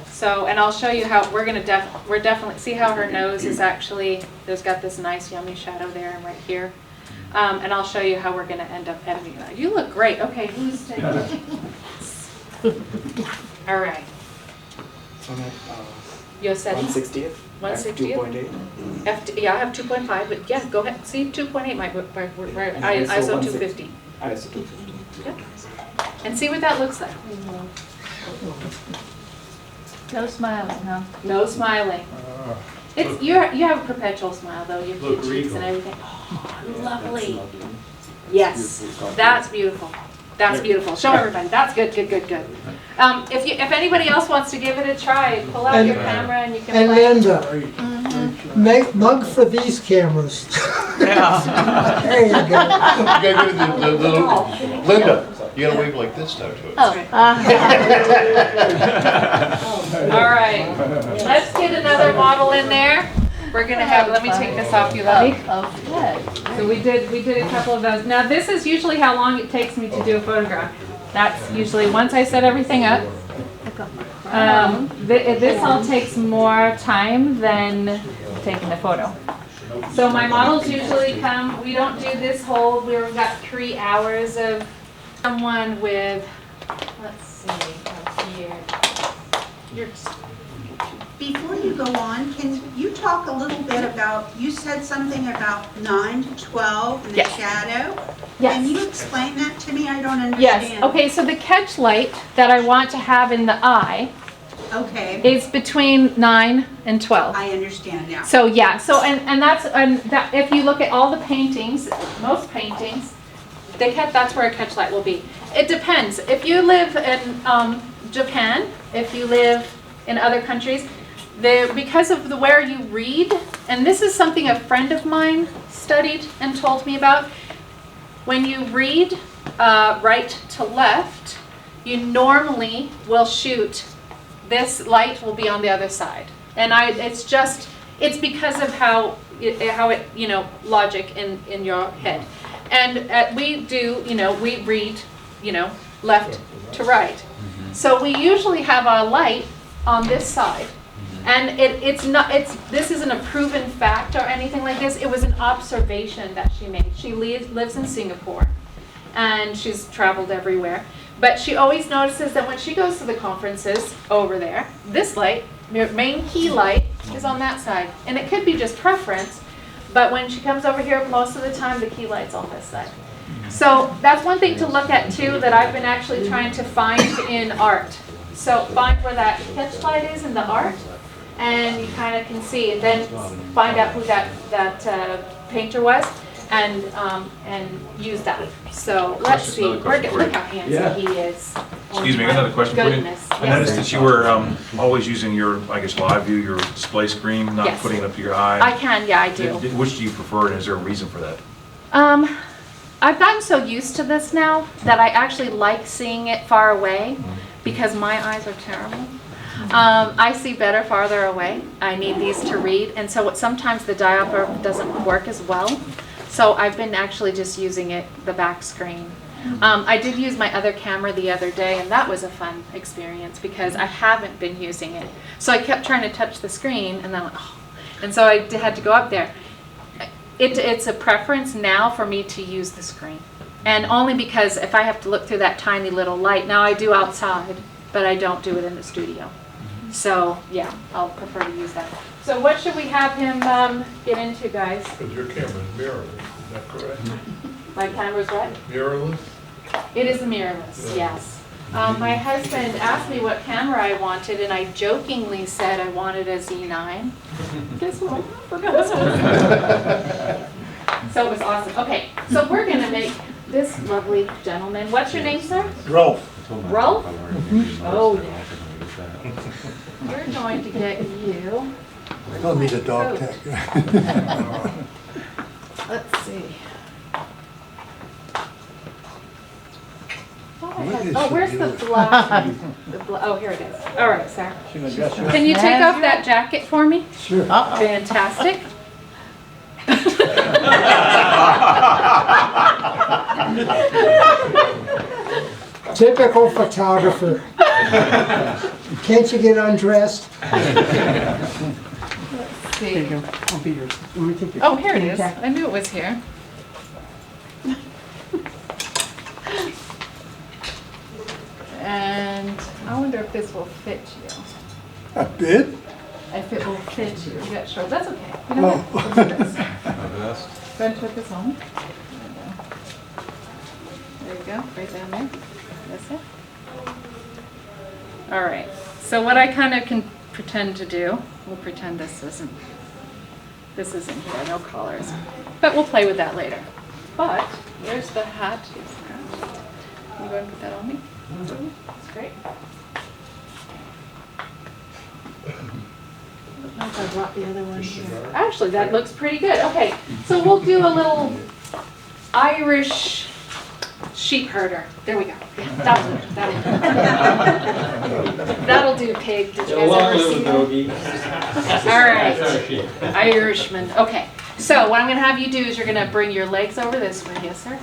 So, and I'll show you how we're definitely, see how her nose is actually, there's got this nice yummy shadow there and right here. And I'll show you how we're going to end up editing that. You look great. Okay, who's taking it? All right. You said 160th. 160th? Yeah, I have 2.5, but yeah, go ahead. See, 2.8 might work. ISO 250. ISO 250. Yeah. And see what that looks like. No smiling, huh? No smiling. It's you have a perpetual smile though. Your cute cheeks and everything. Oh, lovely. Yes, that's beautiful. That's beautiful. Show everybody. That's good. Good. Good. Good. If anybody else wants to give it a try, pull out your camera and you can. And play. Linda, make mug for these cameras. Yeah. There you go. You gotta do the little, Linda, you gotta wave like this now to it. Oh. All right. Let's get another model in there. We're gonna have. Let me take this off you, Lovey. Okay. So we did a couple of those. Now this is usually how long it takes me to do a photograph. That's usually once I set everything up. This all takes more time than taking the photo. So my models usually come. We don't do this whole. We've got 3 hours of someone with. Let's see here. Before you go on, can you talk a little bit about, you said something about 9 to 12 and the shadow? Yes. Can you explain that to me? I don't understand. Yes. Okay. So the catch light that I want to have in the eye. Okay. Is between 9 and 12. I understand now. So yeah. So and that if you look at all the paintings, most paintings, that's where a catch light will be. It depends. If you live in Japan, if you live in other countries, because of where you read, and this is something a friend of mine studied and told me about, when you read right to left, you normally will shoot, this light will be on the other side. And it's because of how it, logic in your head. And we read, left to right. So we usually have our light on this side. And this isn't a proven fact or anything like this. It was an observation that she made. She lives in Singapore and she's traveled everywhere. But she always notices that when she goes to the conferences over there, this light, main key light, is on that side. And it could be just preference, but when she comes over here, most of the time the key light's on this side. So that's one thing to look at too that I've been actually trying to find in art. So find where that catch light is in the art, and you kind of can see, and then find out who that painter was, and use that. So let's see. Look how handsome he is. Excuse me, I got another question for you. Goodness. I Yes, noticed sir. that you were always using your, I guess, live view, your display screen, not Yes. putting it up to your eye. I can, yeah, I do. Which do you prefer, and is there a reason for that? I've gotten so used to this now that I actually like seeing it far away because my eyes are terrible. I see better farther away. I need these to read, and so sometimes the diopter doesn't work as well. So I've been actually just using it, the back screen. I did use my other camera the other day, and that was a fun experience because I haven't been using it. So I kept trying to touch the screen, and then I went, oh. And so I had to go up there. It's a preference now for me to use the screen. And only because if I have to look through that tiny little light, now I do outside, but I don't do it in the studio. So yeah, I'll prefer to use that. So what should we have him get into, guys? Because your camera's mirrorless, is that correct? My camera's what? Mirrorless? It is a mirrorless, yes. My husband asked me what camera I wanted, and I jokingly said I wanted a Z9. Guess what? I forgot this one. So it was awesome. Okay, so we're going to make this lovely gentleman. What's your name, sir? Rolf. Rolf? Oh, yeah. We're going to get you. I don't need a dog coat. tag. Let's see. What is Oh, where's she the doing? black? Oh, here it is. All right, sir. Can you take off that jacket for me? Sure. Fantastic. Typical photographer. Can't you get undressed? Let's see. I'll be here. Let me take your. Oh, here it is. I knew it was here. And I wonder if this will fit you. A bit? If it will fit you. You got short. That's okay. You know what? Let's do this. Go ahead and put this on. There you go. Right down there. That's it. All right. So what I kind of can pretend to do, we'll pretend this isn't here, no collars. But we'll play with that later. But there's the hat. You go ahead and put that on me. That's great. I don't know if I brought the other one here. Actually, that looks pretty good. Okay, so we'll do a little Irish sheep herder. There we go. Yeah, that'll do, pig. Did you guys ever see that? All right, Irishman. Okay, so what I'm going to have you do is you're going to bring your legs over this way, yes, sir.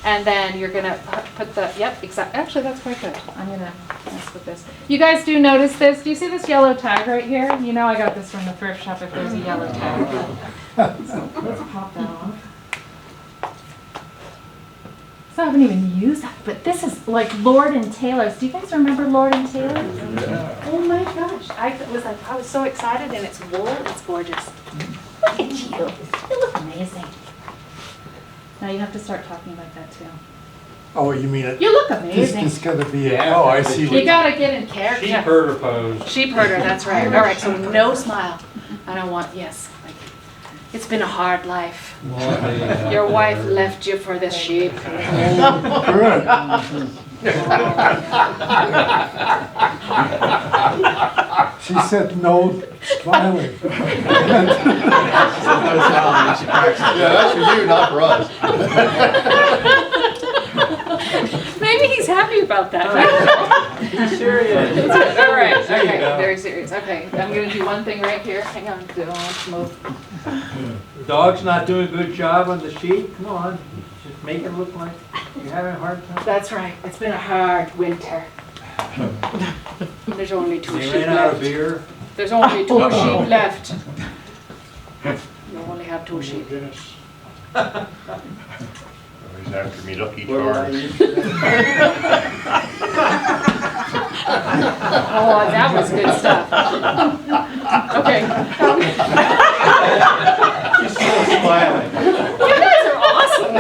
And then you're going to put the, yep, exactly. Actually, that's quite good. I'm going to mess with this. You guys do notice this? Do you see this yellow tag right here? You know I got this from the thrift shop if there's a yellow tag. So let's pop that off. So I haven't even used that, but this is like Lord and Taylor's. Do you guys remember Lord and Taylor? Yeah. Oh my gosh. I was so excited, and it's wool. It's gorgeous. Look at you. You look amazing. Now you have to start talking like that too. Oh, you mean it? You look amazing. This is gonna be a, oh, I see. You gotta get in character. Sheep herder pose. Sheep herder, that's right. All right, so no smile. I don't want, yes. It's been a hard life. Your wife left you for the sheep. She said no smiling. Yeah, that's for you, not for us. Maybe he's happy about that. Serious. All right, okay, very serious. Okay, I'm gonna do one thing right here. Hang on, don't move. The dog's not doing a good job on the sheet? Come on, just make it look like you're having a hard time. That's right, it's been a hard winter. There's only 2 They sheep ran out of left. beer. There's only 2 sheep left. You only have 2 sheep. He's after me, Lucky Charms. Oh, that was good stuff. Okay. She's still smiling. You guys are awesome.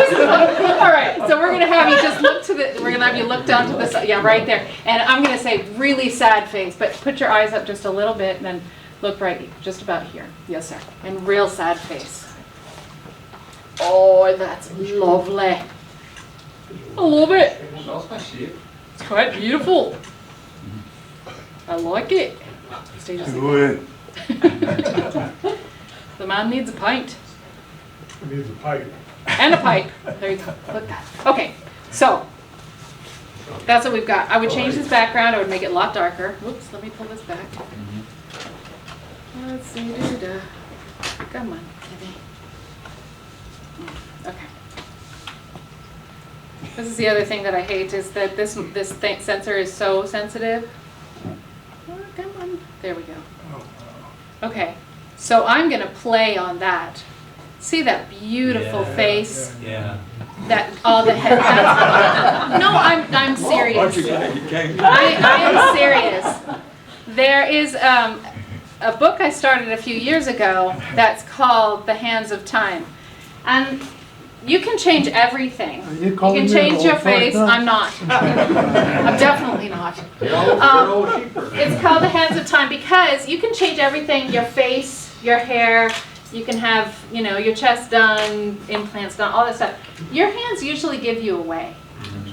All right, so we're gonna have you just look to the, we're gonna have you look down to the side, yeah, right there. And I'm gonna say really sad face, but put your eyes up just a little bit and then look right, just about here. Yes, sir. And real sad face. Oh, that's lovely. I love it. It's quite beautiful. I like it. Stay just like that. The man needs a pint. It needs a pipe. And a pipe. There you go. Look at that. Okay, so that's what we've got. I would change this background. I would make it a lot darker. Whoops, let me pull this back. Let's see. Come on, Kitty. Okay. This is the other thing that I hate is that this sensor is so sensitive. Oh, come on. There we go. Okay, so I'm going to play on that. See that beautiful face? Yeah. That all the head. No, I'm serious. Aren't you glad you came? I am serious. There is a book I started a few years ago that's called The Hands of Time, and you can change everything. You can change your face. I'm not. I'm definitely not. It's called The Hands of Time because you can change everything, your face, your hair. You can have, you know, your chest done, implants done, all that stuff. Your hands usually give you away.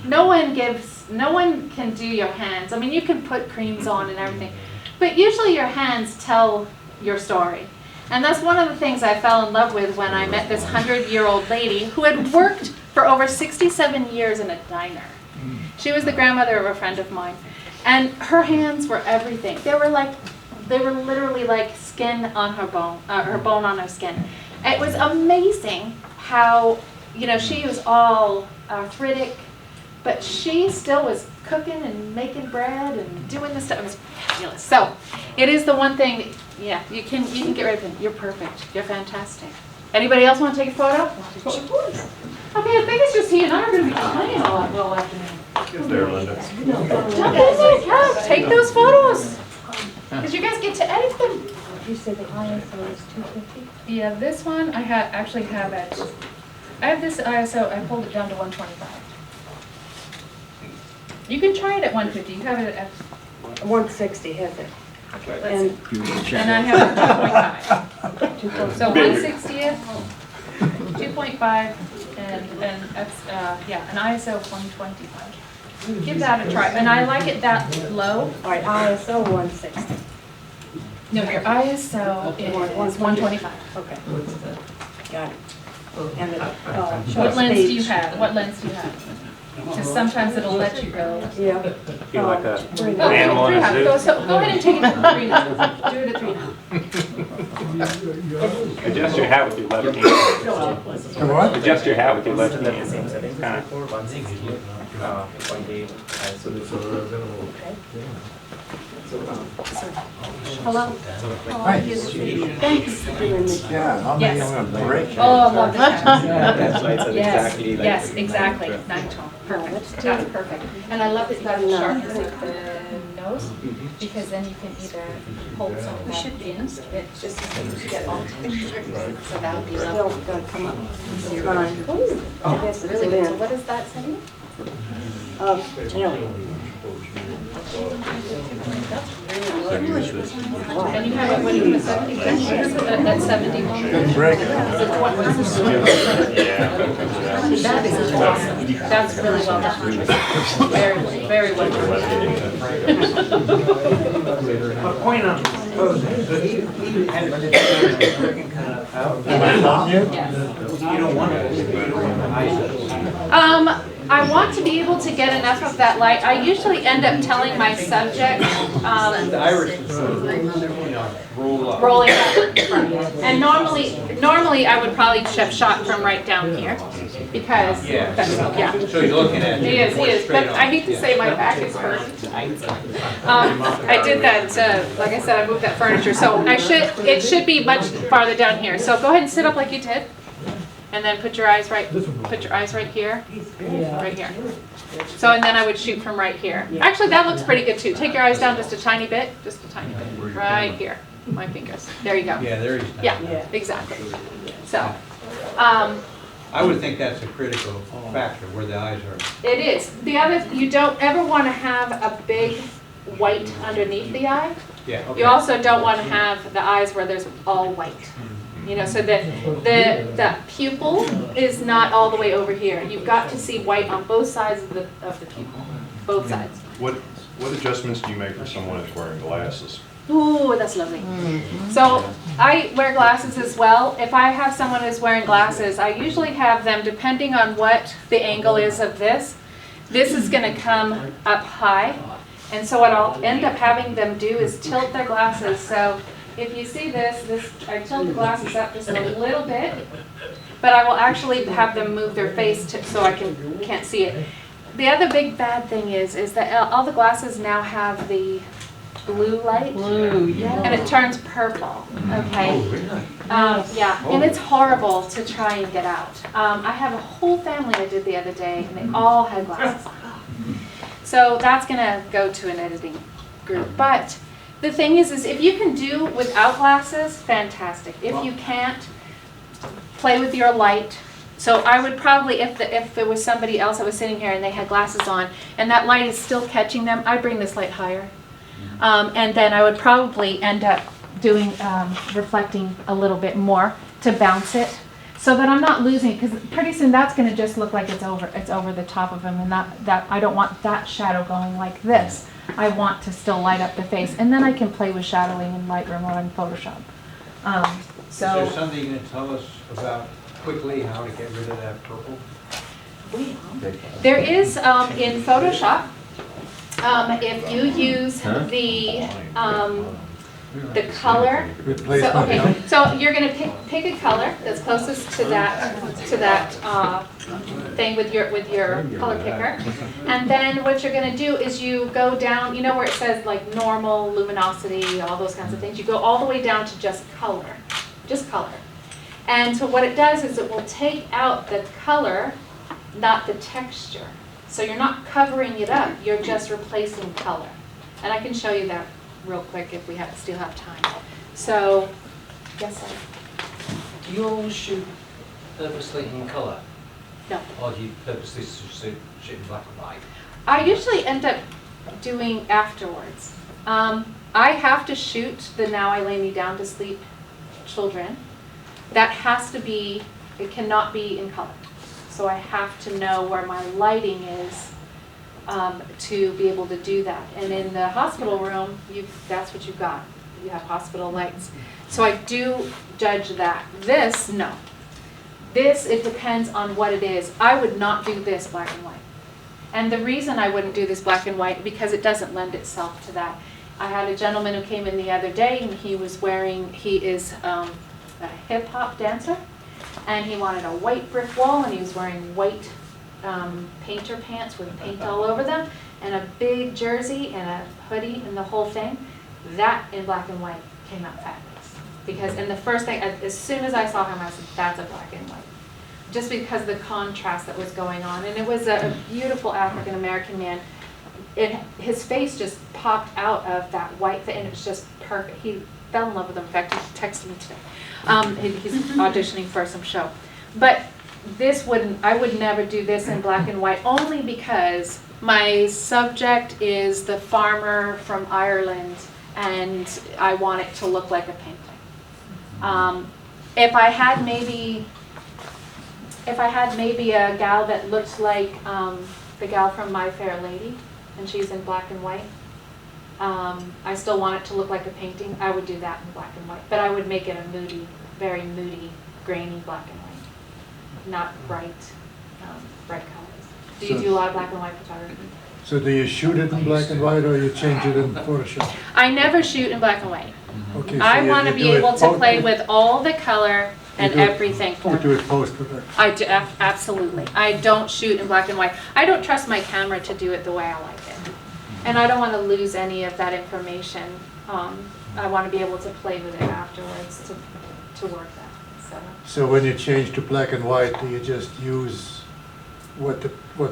No one can do your hands. I mean, you can put creams on and everything, but usually your hands tell your story. And that's one of the things I fell in love with when I met this 100-year-old lady who had worked for over 67 years in a diner. She was the grandmother of a friend of mine. And her hands were everything. They were literally like skin on her bone on her skin. It was amazing how, you know, she was all arthritic, but she still was cooking and making bread and doing this stuff. It was fabulous. So it is the one thing, yeah, you can get rid of it. You're perfect. You're fantastic. Anybody else want to take a photo? Of course. Okay, I think it's just he and I are going to be playing all afternoon. Get there, Linda. Take those photos. Because you guys get to edit them. You said the ISO is 250? Yeah, this one I actually have it. I have this ISO, I pulled it down to 125. You can try it at 150. You have it at 160 has it. okay, and I have it at 2.5. So 160th, 2.5, and yeah, an ISO 125. Give that a try. And I like it that low. All right, ISO 160. No, your ISO is 125. Okay. Got it. And the, what lens do you have? What lens do you have? Because sometimes it'll let you go. Yeah. Feel like a Oh, animal in a zoo. go ahead and take it to 3 now. Do it at 3 now. Adjust your hat with your left hand. What? Adjust your hat with your left hand. Kind of. Hello. Hi. Thanks. Yeah, I'm Yes. on a break. Oh, I love this. Yes, yes, exactly. 912. Perfect. That's perfect. And I love that you got the sharpness of the nose, because then you can either hold some of that in, just to get all texture. So that would be lovely. Still gonna come up. Oh, that's really good. So what does that say? And you have it when you were 70, at 71? Good break. That is awesome. That's really well done. Very, very well done. A point on you don't want I want to be able to get enough of that light. I usually end up telling my subject, rolling up. And normally I would probably have shot from right down here, because, So you're looking at. He is, but I hate to say my back is hurting tonight. I did that, like I said, I moved that furniture, so it should be much farther down here. So go ahead and sit up like you did, and then put your eyes right here, right here. So, and then I would shoot from right here. Actually, that looks pretty good too. Take your eyes down just a tiny bit, right here. my fingers. There you go. Yeah, there is. Yeah, exactly. So, I would think that's a critical factor, where the eyes are. it is. The other, you don't ever want to have a big white underneath the eye. Yeah, okay. You also don't want to have the eyes where there's all white. You know, so the pupil is not all the way over here. You've got to see white on both sides of the pupil, both sides. What adjustments do you make for someone that's wearing glasses? Ooh, that's lovely. So I wear glasses as well. If I have someone who's wearing glasses, I usually have them, depending on what the angle is of this is going to come up high. And so what I'll end up having them do is tilt their glasses. So if you see this, I tilt the glasses up just a little bit, but I will actually have them move their face so I can't see it. The other big bad thing is that all the glasses now have the blue light. Blue, yeah. And it turns purple, okay? Yeah, and it's horrible to try and get out. I have a whole family I did the other day, and they all had glasses on. So that's gonna go to an editing group. But the thing is if you can do without glasses, fantastic. If you can't, play with your light. So I would probably, if there was somebody else that was sitting here and they had glasses on, and that light is still catching them, I'd bring this light higher. And then I would probably end up doing reflecting a little bit more to bounce it, so that I'm not losing it, because pretty soon that's going to just look like it's over the top of him, and that I don't want that shadow going like this. I want to still light up the face, and then I can play with shadowing in Lightroom or in Photoshop. Is there something you can tell us about quickly how to get rid of that purple? There is in Photoshop. If you use the color, so you're going to pick a color that's closest to that thing with your color picker, and then what you're going to do is you go down. You know where it says like normal, luminosity, all those kinds of things. You go all the way down to just color, and so what it does is it will take out the color, not the texture. So you're not covering it up, you're just replacing color. And I can show you that real quick if we still have time. So, yes, sir. Do you always shoot purposely in colour? No. Or do you purposely shoot in black and white? I usually end up doing afterwards. I have to shoot the Now I Lay Me Down to Sleep children. That has to be, it cannot be in color. So I have to know where my lighting is to be able to do that. And in the hospital room, that's what you've got. You have hospital lights. So I do judge that. This, no. This, it depends on what it is. I would not do this black and white. And the reason I wouldn't do this black and white, because it doesn't lend itself to that. I had a gentleman who came in the other day, and he is a hip hop dancer. And he wanted a white brick wall, and he was wearing white painter pants with paint all over them, and a big jersey and a hoodie and the whole thing. That in black and white came out fabulous. Because, and the first thing, as soon as I saw him, I said, that's a black and white. Just because of the contrast that was going on. And it was a beautiful African-American man. His face just popped out of that white thing, and it was just perfect. He fell in love with him. In fact, he texted me today. He's auditioning for some show. But I would never do this in black and white, only because my subject is the farmer from Ireland, and I want it to look like a painting. If I had maybe a gal that looked like the gal from My Fair Lady, and she's in black and white, I still want it to look like a painting, I would do that in black and white. But I would make it a moody, very moody, grainy black and white, not bright colors. Do you do a lot of black and white photography? So do you shoot it in black and white, or you change it in Photoshop? I never shoot in black and white. Okay, so I want to be able to play with all the color and everything for You it. do it post-production? I do, absolutely. I don't shoot in black and white. I don't trust my camera to do it the way I like it. And I don't want to lose any of that information. I want to be able to play with it afterwards to work that. So when you change to black and white, do you just use what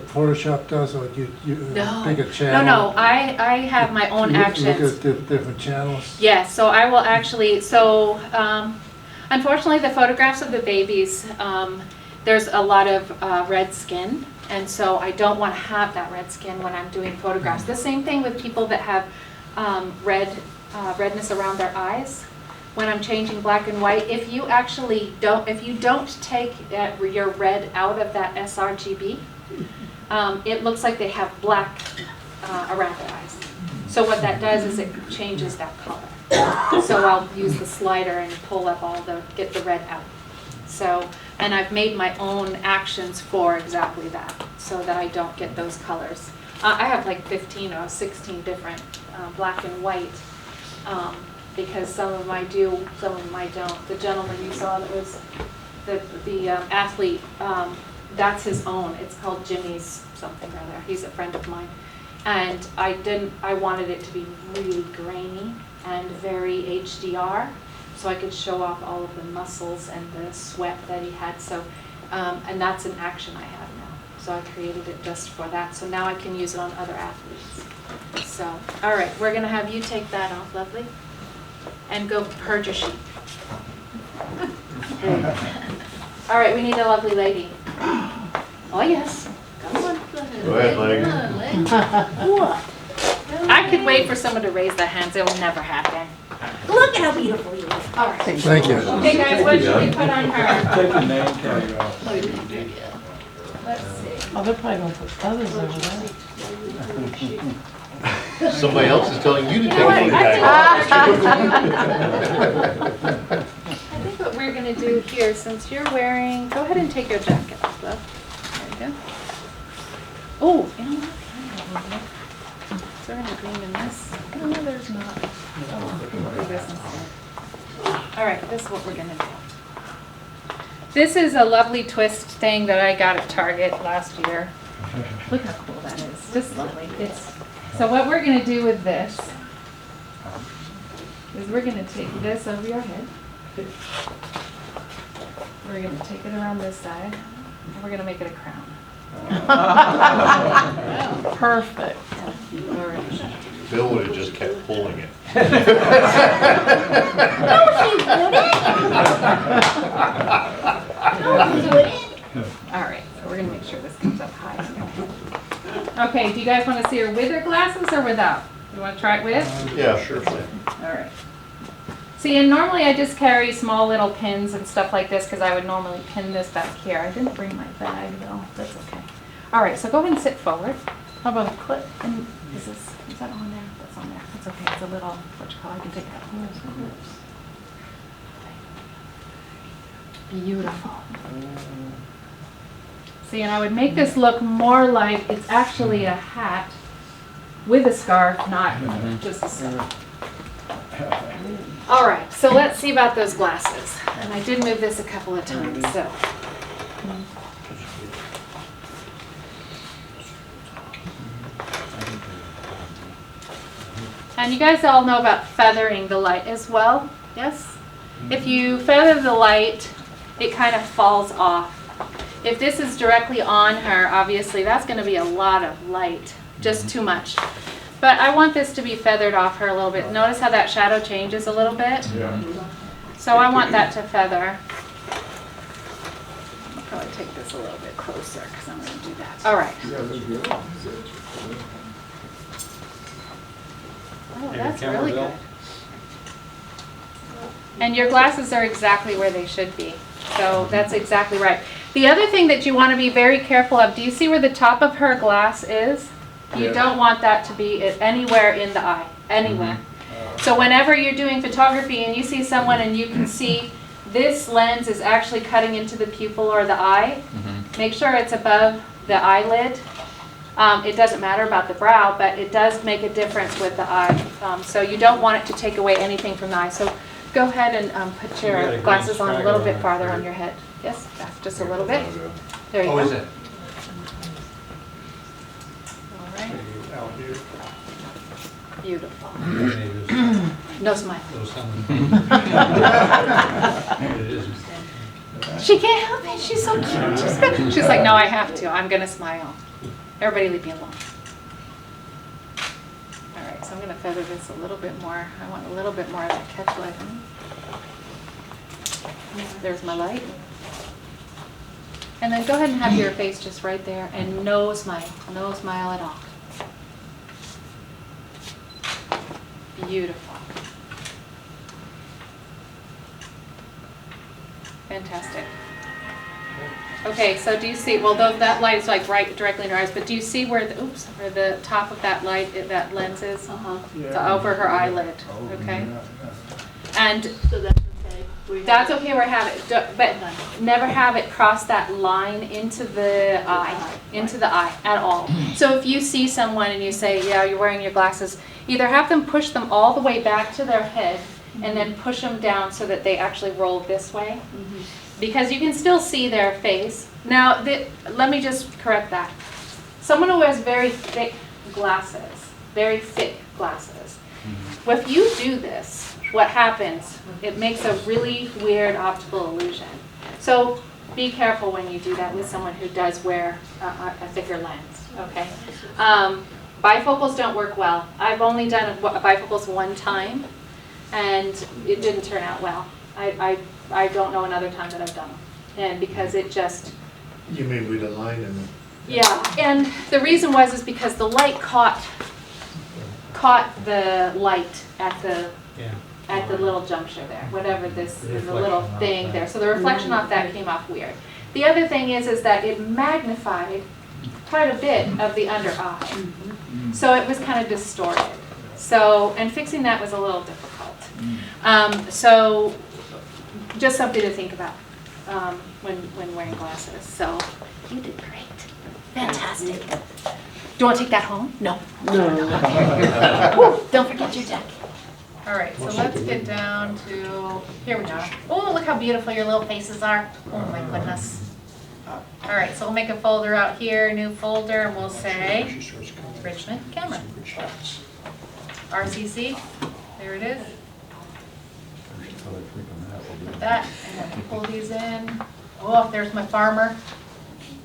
Photoshop does, or you No. pick a channel? No, I have my own You actions. look at different channels? Yes, so I will actually, unfortunately, the photographs of the babies, there's a lot of red skin, and so I don't want to have that red skin when I'm doing photographs. The same thing with people that have redness around their eyes. When I'm changing black and white, if you don't take your red out of that sRGB, it looks like they have black around their eyes. So what that does is it changes that color. So I'll use the slider and pull up get the red out. So, and I've made my own actions for exactly that, so that I don't get those colors. I have like 15 or 16 different black and white, because some of them I do, some of them I don't. The gentleman you saw that was the athlete, that's his own. It's called Jimmy's something or other. He's a friend of mine. And I wanted it to be really grainy and very HDR, so I could show off all of the muscles and the sweat that he had. So, and that's an action I have now. So I created it just for that. So now I can use it on other athletes. So, all right, we're gonna have you take that off, lovely, and go purge your sheet. All right, we need a lovely lady. Oh yes, come on. Go ahead, lady. I could wait for someone to raise their hands. It will never happen. Look at how beautiful you look. All right. Thank you. Okay, guys, what should we put on her? Take the name tag off. Let's see. Oh, they're probably gonna put others over there. Somebody else is telling you to take You know what? it back. I think what we're gonna do here, since you're wearing, go ahead and take your jacket off, love. There you go. Oh, you know what? Is there any green in this? No, there's not. Oh, we'll do this instead. All right, this is what we're gonna do. This is a lovely twist thing that I got at Target last year. Look how cool that is. Just lovely. So what we're gonna do with this is we're gonna take this over your head. We're gonna take it around this side, and we're gonna make it a crown. Perfect. All right. Bill would have just kept pulling it. All right, so we're gonna make sure this comes up high. Okay, do you guys want to see her with her glasses or without? You want to try it with? Yeah, sure. All right. See, and normally I just carry small little pins and stuff like this because I would normally pin this back here. I didn't bring my bag though. That's okay. All right, so go ahead and sit forward. How about a clip? And is that on there? That's on there. That's okay. It's a little, what you call, I can take that. Beautiful. See, and I would make this look more like it's actually a hat with a scarf, not just a scarf. All right, so let's see about those glasses. And I did move this a couple of times, so. And you guys all know about feathering the light as well, yes? If you feather the light, it kind of falls off. If this is directly on her, obviously that's going to be a lot of light, just too much. But I want this to be feathered off her a little bit. Notice how that shadow changes a little bit? Yeah. So I want that to feather. I'll probably take this a little bit closer because I'm going to do that. All right. Oh, that's really good. And your glasses are exactly where they should be. So that's exactly right. The other thing that you want to be very careful of, do you see where the top of her glass is? You don't want that to be anywhere in the eye, anywhere. So whenever you're doing photography and you see someone and you can see this lens is actually cutting into the pupil or the eye, make sure it's above the eyelid. It doesn't matter about the brow, but it does make a difference with the eye. So you don't want it to take away anything from the eye. So go ahead and put your glasses on a little bit farther on your head. Yes, back just a little bit. There you go. Oh, is it? All right. Beautiful. No smile. She can't help it. She's so cute. She's like, no, I have to. I'm gonna smile. Everybody leave me alone. All right, so I'm gonna feather this a little bit more. I want a little bit more of that catch light. There's my light. And then go ahead and have your face just right there and no smile at all. Beautiful. Fantastic. Okay, so do you see, well, that light is like right directly in her eyes, but do you see where the, where the top of that light, that lens is? It's over her eyelid, okay? And So that's okay. that's okay where I have it, but never have it cross that line into the eye at all. So if you see someone and you say, yeah, you're wearing your glasses, either have them push them all the way back to their head and then push them down so that they actually roll this way. Because you can still see their face. Now, let me just correct that. Someone who wears very thick glasses, well, if you do this, what happens, it makes a really weird optical illusion. So be careful when you do that with someone who does wear a thicker lens, okay? Bifocals don't work well. I've only done bifocals one time, and it didn't turn out well. I don't know another time that I've done them, and because it just... You mean with a line in it? Yeah, and the reason was because the light caught the light at the little juncture there, whatever this, the little thing there. So the reflection off that came off weird. The other thing is that it magnified quite a bit of the under eye. So it was kind of distorted. So, and fixing that was a little difficult. So just something to think about when wearing glasses. So You did great. Fantastic. Do you want to take that home? No. No. Woo, don't forget your jacket. All right, so let's get down to, here we go. Oh, look how beautiful your little faces are. Oh my goodness. All right, so we'll make a folder out here, new folder, and we'll say Richmond camera. RCC, there it is. Put that, and then pull these in. Oh, there's my farmer.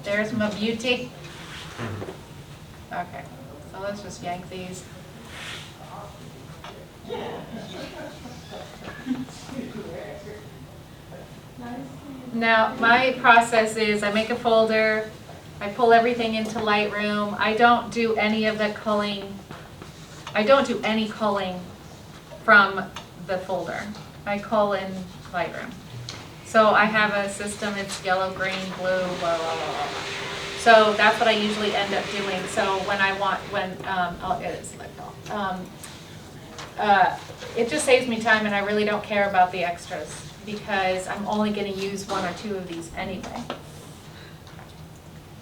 There's my beauty. Okay, so let's just yank these. Now, my process is I make a folder, I pull everything into Lightroom. I don't do any of the culling. I don't do any culling from the folder. I cull in Lightroom. So I have a system, it's yellow, green, blue, blah, blah, blah. So that's what I usually end up doing. So when I want, oh, it is it just saves me time, and I really don't care about the extras because I'm only going to use one or two of these anyway.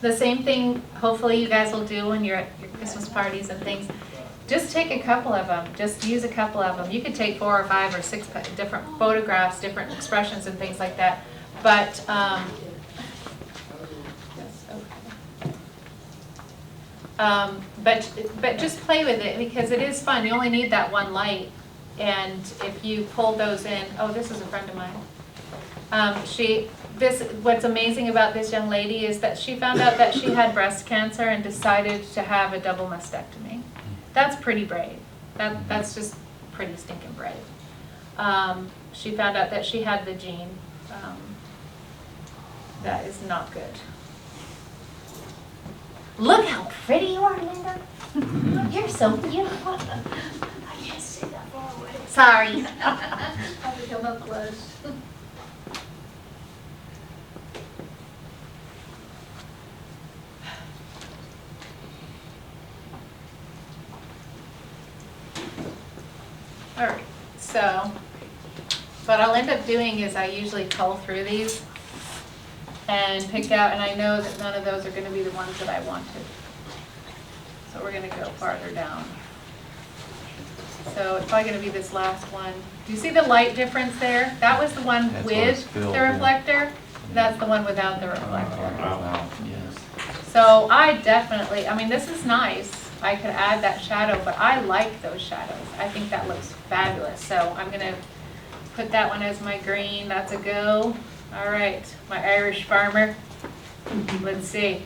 The same thing, hopefully you guys will do when you're at your Christmas parties and things. Just take a couple of them. Just use a couple of them. You could take 4 or 5 or 6 different photographs, different expressions and things like that. But but just play with it because it is fun. You only need that one light, and if you pull those in, oh, this is a friend of mine. What's amazing about this young lady is that she found out that she had breast cancer and decided to have a double mastectomy. That's pretty brave. That's just pretty stinking brave. She found out that she had the gene. That is not good. Look how pretty you are, Linda. You're so beautiful. I can't say that far away. Sorry. Have to come up close. All right, so what I'll end up doing is I usually cull through these and pick out, and I know that none of those are going to be the ones that I wanted. So we're going to go farther down. So it's probably going to be this last one. Do you see the light difference there? That was the one with the reflector. That's the one without the reflector. So I definitely, I mean, this is nice. I could add that shadow, but I like those shadows. I think that looks fabulous. So I'm going to put that one as my green. That's a go. All right, my Irish farmer. Let's see.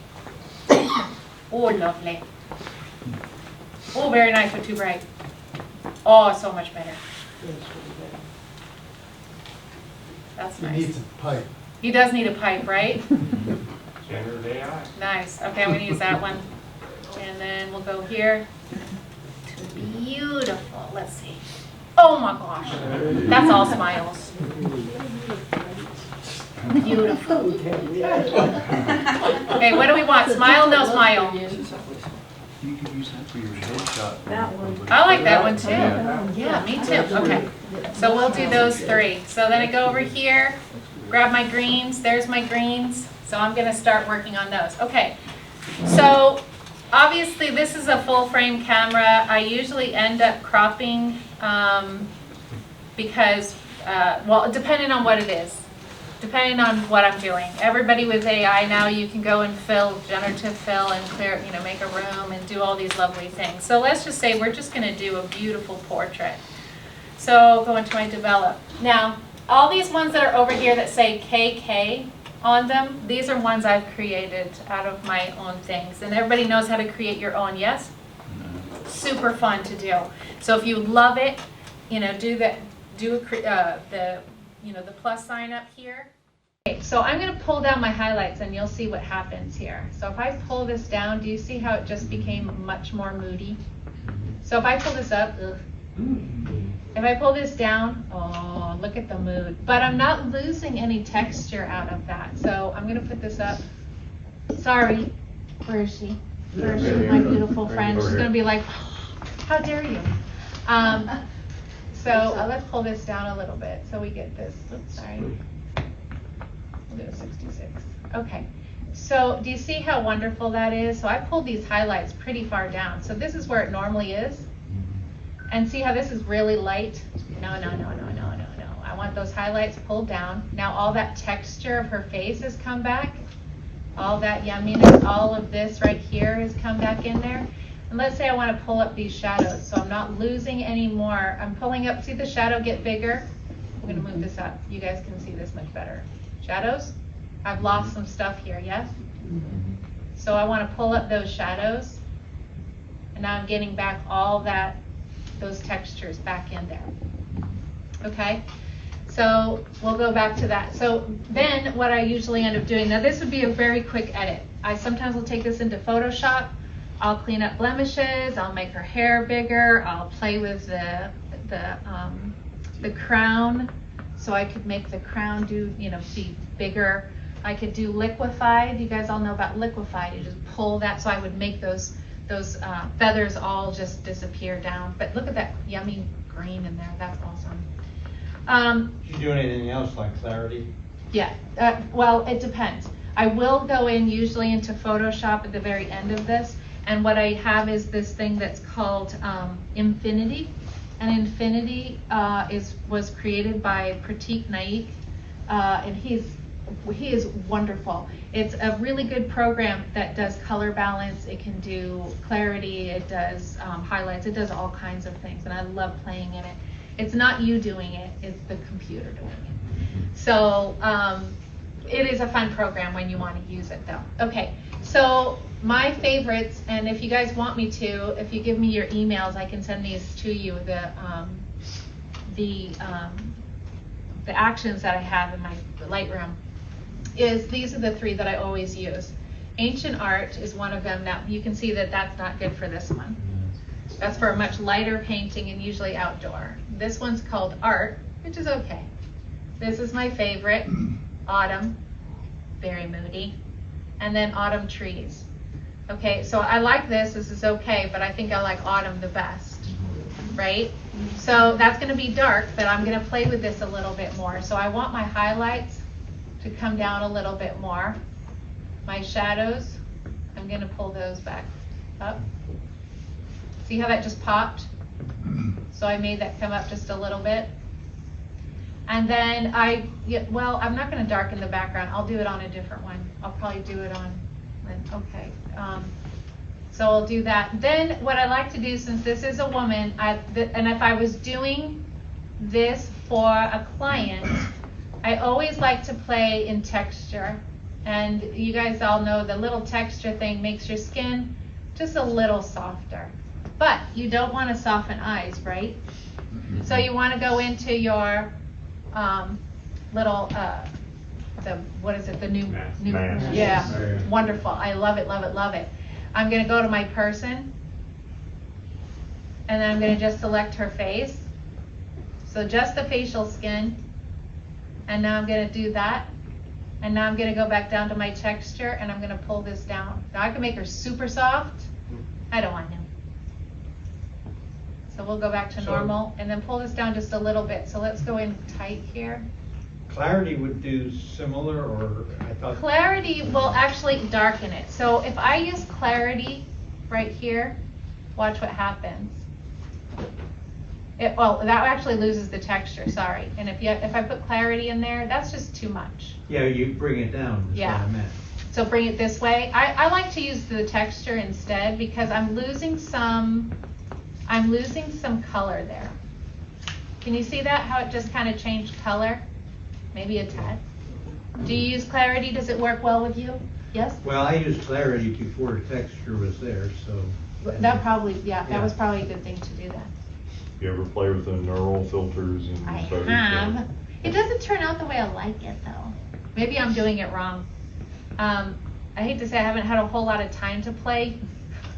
Oh, lovely. Oh, very nice, but too bright. Oh, so much better. That's He nice. needs a pipe. He does need a pipe, right? Generative AI. Nice. Okay, I'm gonna use that one. And then we'll go here to beautiful. Let's see. Oh my gosh. That's all smiles. Beautiful. Okay, what do we want? Smile, no smile. You can use that for your headshot. That one. I like that one too. Yeah, me too. Okay. So we'll do those three. So then I go over here, grab my greens. There's my greens. So I'm gonna start working on those. Okay. So obviously this is a full frame camera. I usually end up cropping because, well, depending on what it is. Depending on what I'm doing. Everybody with AI now, you can go and generative fill and clear, make a room and do all these lovely things. So let's just say we're just gonna do a beautiful portrait. So go into my develop. Now, all these ones that are over here that say KK on them, these are ones I've created out of my own things. And everybody knows how to create your own, yes? Super fun to do. So if you love it, the plus sign up here. Okay, so I'm going to pull down my highlights and you'll see what happens here. So if I pull this down, do you see how it just became much more moody? So if I pull this up, if I pull this down, oh, look at the mood. But I'm not losing any texture out of that. So I'm going to put this up. Sorry, where is she? Where is she, my beautiful friend? She's going to be like, how dare you? So let's pull this down a little bit so we get this. Oops, sorry. We'll do a 66. Okay. So do you see how wonderful that is? So I pulled these highlights pretty far down. So this is where it normally is. And see how this is really light? No. I want those highlights pulled down. Now all that texture of her face has come back. All that yumminess, all of this right here has come back in there. And let's say I want to pull up these shadows, so I'm not losing any more. I'm pulling up, see the shadow get bigger? I'm going to move this up. You guys can see this much better. Shadows? I've lost some stuff here, yes? So I want to pull up those shadows. And now I'm getting back all those textures back in there. Okay? So we'll go back to that. So then what I usually end up doing, now this would be a very quick edit. I sometimes will take this into Photoshop. I'll clean up blemishes, I'll make her hair bigger, I'll play with the crown, so I could make the crown be bigger. I could do liquefied. You guys all know about liquefied. You just pull that, so I would make those feathers all just disappear down. But look at that yummy green in there. That's awesome. Did you do anything else like clarity? Yeah. Well, it depends. I will go in usually into Photoshop at the very end of this. And what I have is this thing that's called Infinity. And Infinity was created by Pratik Naik. And he is wonderful. It's a really good program that does color balance. It can do clarity. It does highlights. It does all kinds of things. And I love playing in it. It's not you doing it. It's the computer doing it. So it is a fun program when you want to use it, though. Okay. So my favorites, and if you guys want me to, if you give me your emails, I can send these to you, the actions that I have in my Lightroom, these are the three that I always use. Ancient art is one of them. Now you can see that that's not good for this one. That's for a much lighter painting and usually outdoor. This one's called art, which is okay. This is my favorite, autumn, very moody. And then autumn trees. Okay, so I like this is okay, but I think I like autumn the best, right? So that's gonna be dark, but I'm gonna play with this a little bit more. So I want my highlights to come down a little bit more. My shadows, I'm gonna pull those back up. See how that just popped? So I made that come up just a little bit. And then I'm not going to darken the background. I'll do it on a different one. I'll probably do it on, okay. So I'll do that. Then what I like to do, since this is a woman, and if I was doing this for a client, I always like to play in texture. And you guys all know the little texture thing makes your skin just a little softer. But you don't want to soften eyes, right? So you want to go into your little, what is it, the new, yeah, wonderful. I love it, love it, love it. I'm going to go to my person, and then I'm going to just select her face. So just the facial skin, and now I'm going to do that. And now I'm going to go back down to my texture, and I'm going to pull this down. Now I can make her super soft. I don't want to. So we'll go back to normal, and then pull this down just a little bit. So let's go in tight here. Clarity would do similar, or I thought? Clarity will actually darken it. So if I use clarity right here, watch what happens. Well, that actually loses the texture, sorry. And if I put clarity in there, that's just too much. Yeah, you bring it down, is what I meant. So bring it this way. I like to use the texture instead because I'm losing some color there. Can you see that, how it just kind of changed color? Maybe a tad. Do you use clarity? Does it work well with you? Yes? Well, I used clarity before the texture was there, so. That probably, that was probably a good thing to do that. You ever play with the neural filters? And I have. It doesn't turn out the way I like it though. Maybe I'm doing it wrong. I hate to say I haven't had a whole lot of time to play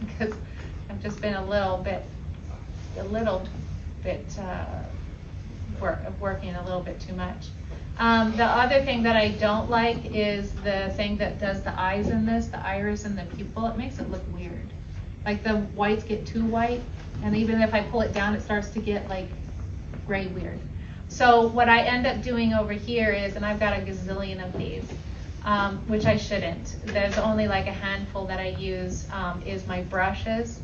because I've just been a little bit working a little bit too much. The other thing that I don't like is the thing that does the eyes in this, the iris and the pupil. It makes it look weird. Like the whites get too white, and even if I pull it down, it starts to get like gray weird. So what I end up doing over here is, and I've got a gazillion of these, which I shouldn't. There's only like a handful that I use, is my brushes.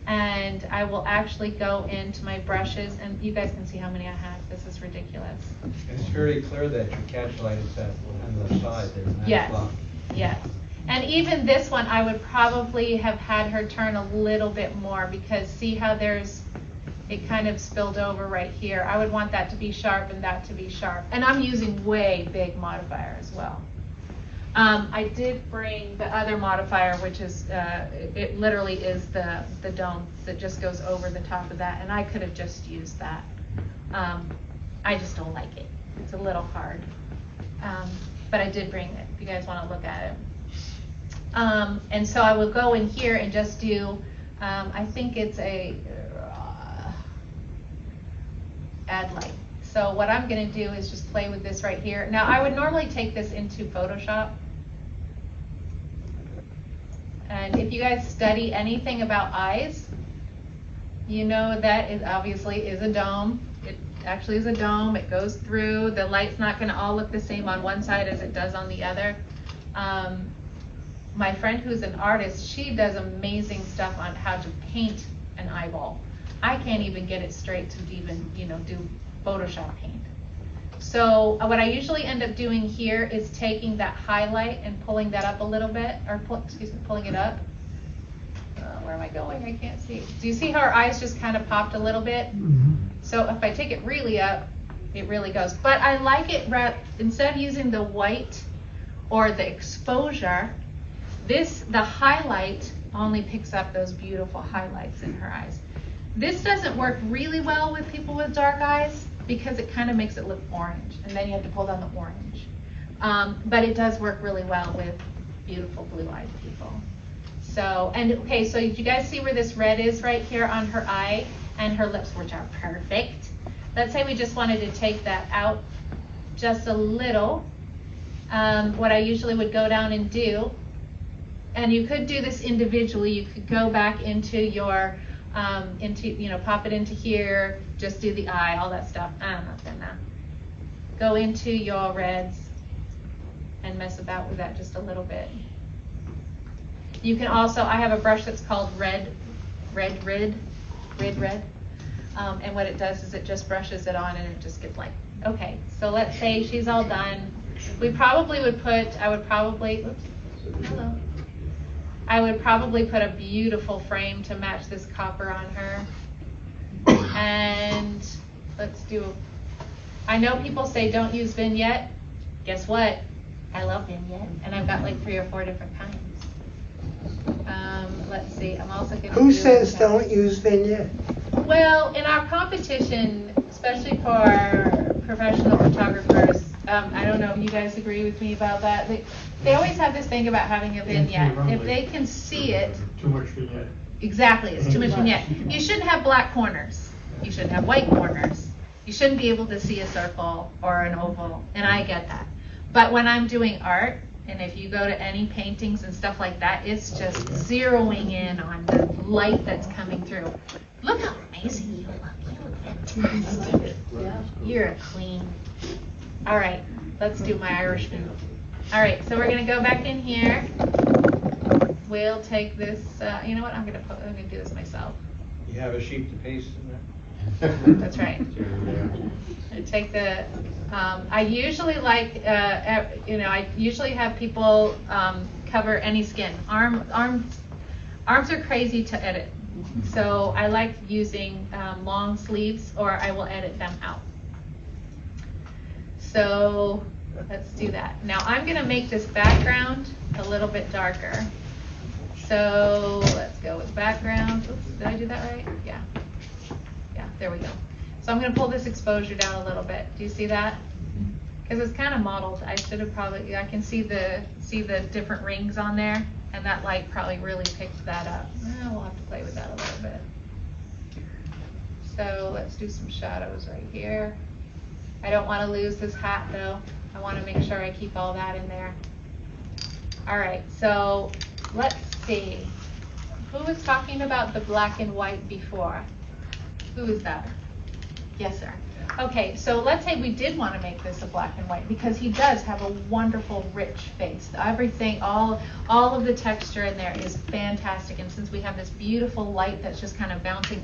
And I will actually go into my brushes, and you guys can see how many I have. This is ridiculous. It's very clear that your catch light is on the side there. Yes, yes. And even this one, I would probably have had her turn a little bit more because see how it kind of spilled over right here. I would want that to be sharp and that to be sharp. And I'm using way big modifier as well. I did bring the other modifier, which is, it literally is the dome that just goes over the top of that. And I could have just used that. I just don't like it. It's a little hard. But I did bring it if you guys want to look at it. And so I will go in here and just do, I think it's a add light. So what I'm going to do is just play with this right here. Now I would normally take this into Photoshop. And if you guys study anything about eyes, you know that it obviously is a dome. It actually is a dome. It goes through. The light's not going to all look the same on one side as it does on the other. My friend who's an artist, she does amazing stuff on how to paint an eyeball. I can't even get it straight to even, do Photoshop paint. So what I usually end up doing here is taking that highlight and pulling that up a little bit, or pulling it up. Where am I going? I can't see. Do you see how her eyes just kind of popped a little bit? Mm-hmm. So if I take it really up, it really goes. But I like it, instead of using the white or the exposure, the highlight only picks up those beautiful highlights in her eyes. This doesn't work really well with people with dark eyes because it kind of makes it look orange, and then you have to pull down the orange. But it does work really well with beautiful blue-eyed people. So, okay, so you guys see where this red is right here on her eye and her lips, which are perfect. Let's say we just wanted to take that out just a little. What I usually would go down and do, and you could do this individually, you could go back into your, pop it into here, just do the eye, all that stuff. I'm not gonna. Go into your reds and mess about with that just a little bit. You can also, I have a brush that's called Red. And what it does is it just brushes it on and it just gets like, okay, so let's say she's all done. We probably would put, I would probably put a beautiful frame to match this copper on her. And let's do I know people say don't use vignette. Guess what? I love vignette, and I've got like 3 or 4 different kinds. Let's see, I'm also gonna Who do- says don't use vignette? Well, in our competition, especially for professional photographers, I don't know if you guys agree with me about that. They always have this thing about having a vignette. If they can see it, Too much vignette. exactly, it's too much vignette. You shouldn't have black corners. You shouldn't have white corners. You shouldn't be able to see a circle or an oval, and I get that. But when I'm doing art, and if you go to any paintings and stuff like that, it's just zeroing in on the light that's coming through. Look how amazing you look. You look fantastic. You're a queen. All right, let's do my Irishman. All right, so we're gonna go back in here. We'll take this, you know what, I'm gonna do this myself. You have a sheet to paste in there? That's right. I take the, I usually like, I usually have people cover any skin. Arms are crazy to edit. So I like using long sleeves, or I will edit them out. So let's do that. Now I'm gonna make this background a little bit darker. So let's go with background. Oops, did I do that right? Yeah. Yeah, there we go. So I'm gonna pull this exposure down a little bit. Do you see that? Because it's kind of mottled. I should have probably, I can see the different rings on there, and that light probably really picked that up. We'll have to play with that a little bit. So let's do some shadows right here. I don't want to lose this hat though. I want to make sure I keep all that in there. All right, so let's see. Who was talking about the black and white before? Who is that? Yes, sir. Okay, so let's say we did want to make this a black and white, because he does have a wonderful, rich face. Everything, all of the texture in there is fantastic. And since we have this beautiful light that's just kind of bouncing,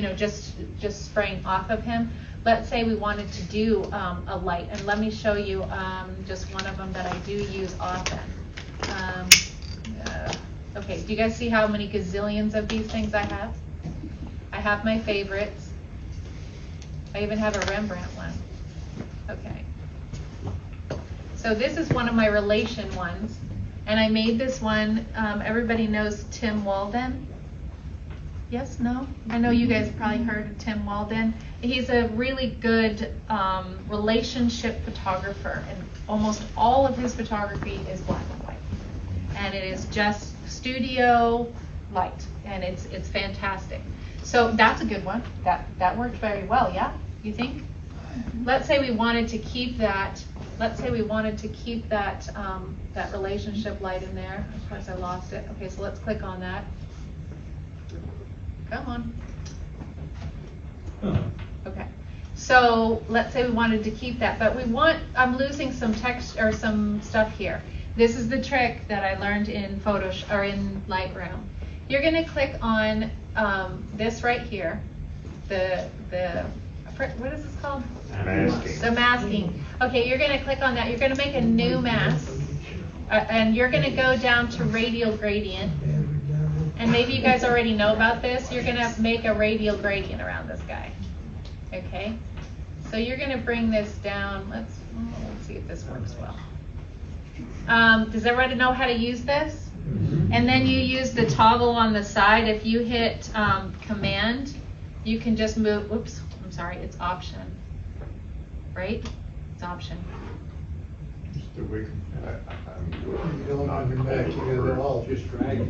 just spraying off of him, let's say we wanted to do a light. And let me show you just one of them that I do use often. Okay, do you guys see how many gazillions of these things I have? I have my favorites. I even have a Rembrandt one. Okay. So this is one of my relation ones. And I made this one, everybody knows Tim Walden. Yes, no? I know you guys probably heard of Tim Walden. He's a really good relationship photographer, and almost all of his photography is black and white. And it is just studio light, and it's fantastic. So that's a good one. That worked very well, yeah? You think? Let's say we wanted to keep that. Let's say we wanted to keep that that relationship light in there. Of course, I lost it. Okay, so let's click on that. Come on. Okay. So let's say we wanted to keep that, but I'm losing some text or some stuff here. This is the trick that I learned in Photoshop or in Lightroom. You're going to click on this right here, what is this called? Masking. The masking. Okay, you're going to click on that. You're going to make a new mask, and you're going to go down to radial gradient. And maybe you guys already know about this. You're going to make a radial gradient around this guy. Okay? So you're going to bring this down. Let's see if this works well. Does everybody know how to use this? And then you use the toggle on the side. If you hit Command, you can just move. Oops, I'm sorry. It's Option. Right? It's Option.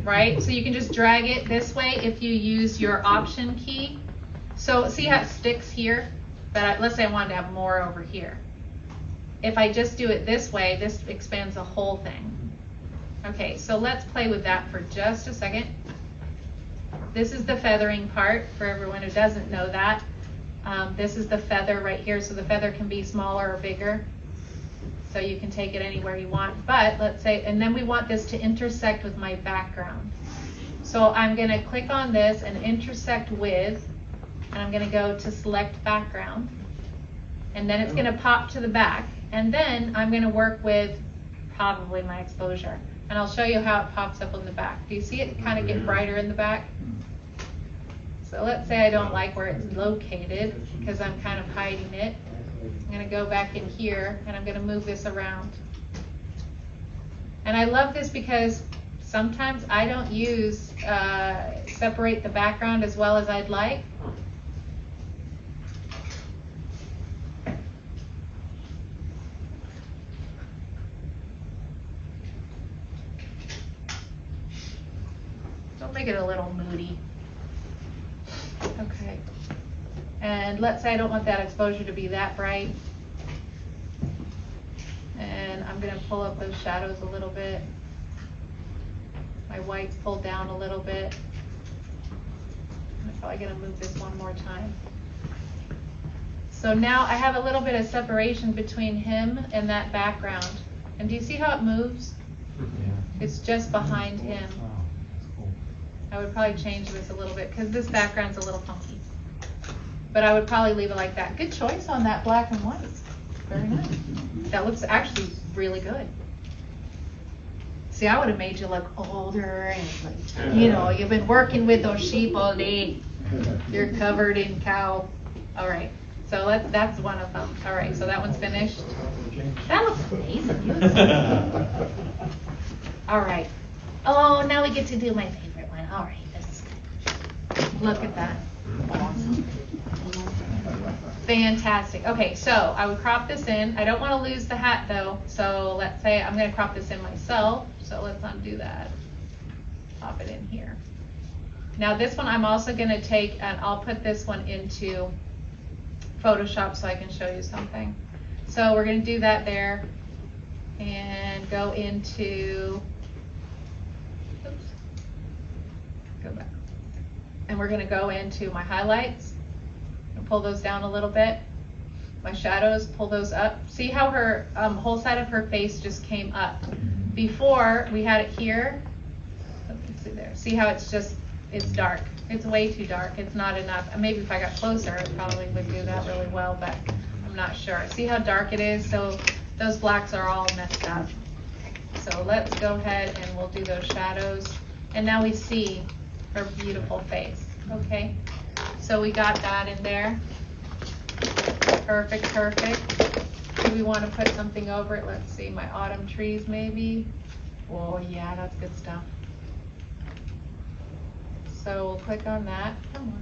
Right? So you can just drag it this way if you use your Option key. So see how it sticks here? But let's say I wanted to have more over here. If I just do it this way, this expands the whole thing. Okay, so let's play with that for just a second. This is the feathering part for everyone who doesn't know that. This is the feather right here, so the feather can be smaller or bigger. So you can take it anywhere you want. But let's say, and then we want this to intersect with my background. So I'm going to click on this and intersect with, and I'm going to go to select background. And then it's going to pop to the back. And then I'm going to work with probably my exposure. And I'll show you how it pops up on the back. Do you see it kind of get brighter in the back? So let's say I don't like where it's located because I'm kind of hiding it. I'm gonna go back in here and I'm gonna move this around. And I love this because sometimes I don't use, separate the background as well as I'd like. Don't make it a little moody. Okay. And let's say I don't want that exposure to be that bright. And I'm gonna pull up those shadows a little bit. My white's pulled down a little bit. I'm probably gonna move this one more time. So now I have a little bit of separation between him and that background. And do you see how it moves? It's just behind him. I would probably change this a little bit because this background's a little funky. But I would probably leave it like that. Good choice on that black and white. Very nice. That looks actually really good. See, I would have made you look older and like, you know, you've been working with those sheep all day. You're covered in cow. All right, so that's one of them. All right, so that one's finished. That looks amazing. You look so good. All right. Oh, now we get to do my favorite one. All right, this is good. Look at that. Awesome. Fantastic. Okay, so I would crop this in. I don't want to lose the hat though, so let's say I'm going to crop this in myself. So let's undo that. Pop it in here. Now this one I'm also going to take and I'll put this one into Photoshop so I can show you something. So we're going to do that there and go into, oops, go back. And we're going to go into my highlights. Pull those down a little bit. My shadows, pull those up. See how her whole side of her face just came up. Before we had it here. Let me see there. See how it's dark. It's way too dark. It's not enough. Maybe if I got closer, it probably would do that really well, but I'm not sure. See how dark it is? So those blacks are all messed up. So let's go ahead and we'll do those shadows. And now we see her beautiful face. Okay. So we got that in there. Perfect, perfect. Do we want to put something over it? Let's see, my autumn trees maybe. Oh yeah, that's good stuff. So we'll click on that. Come on.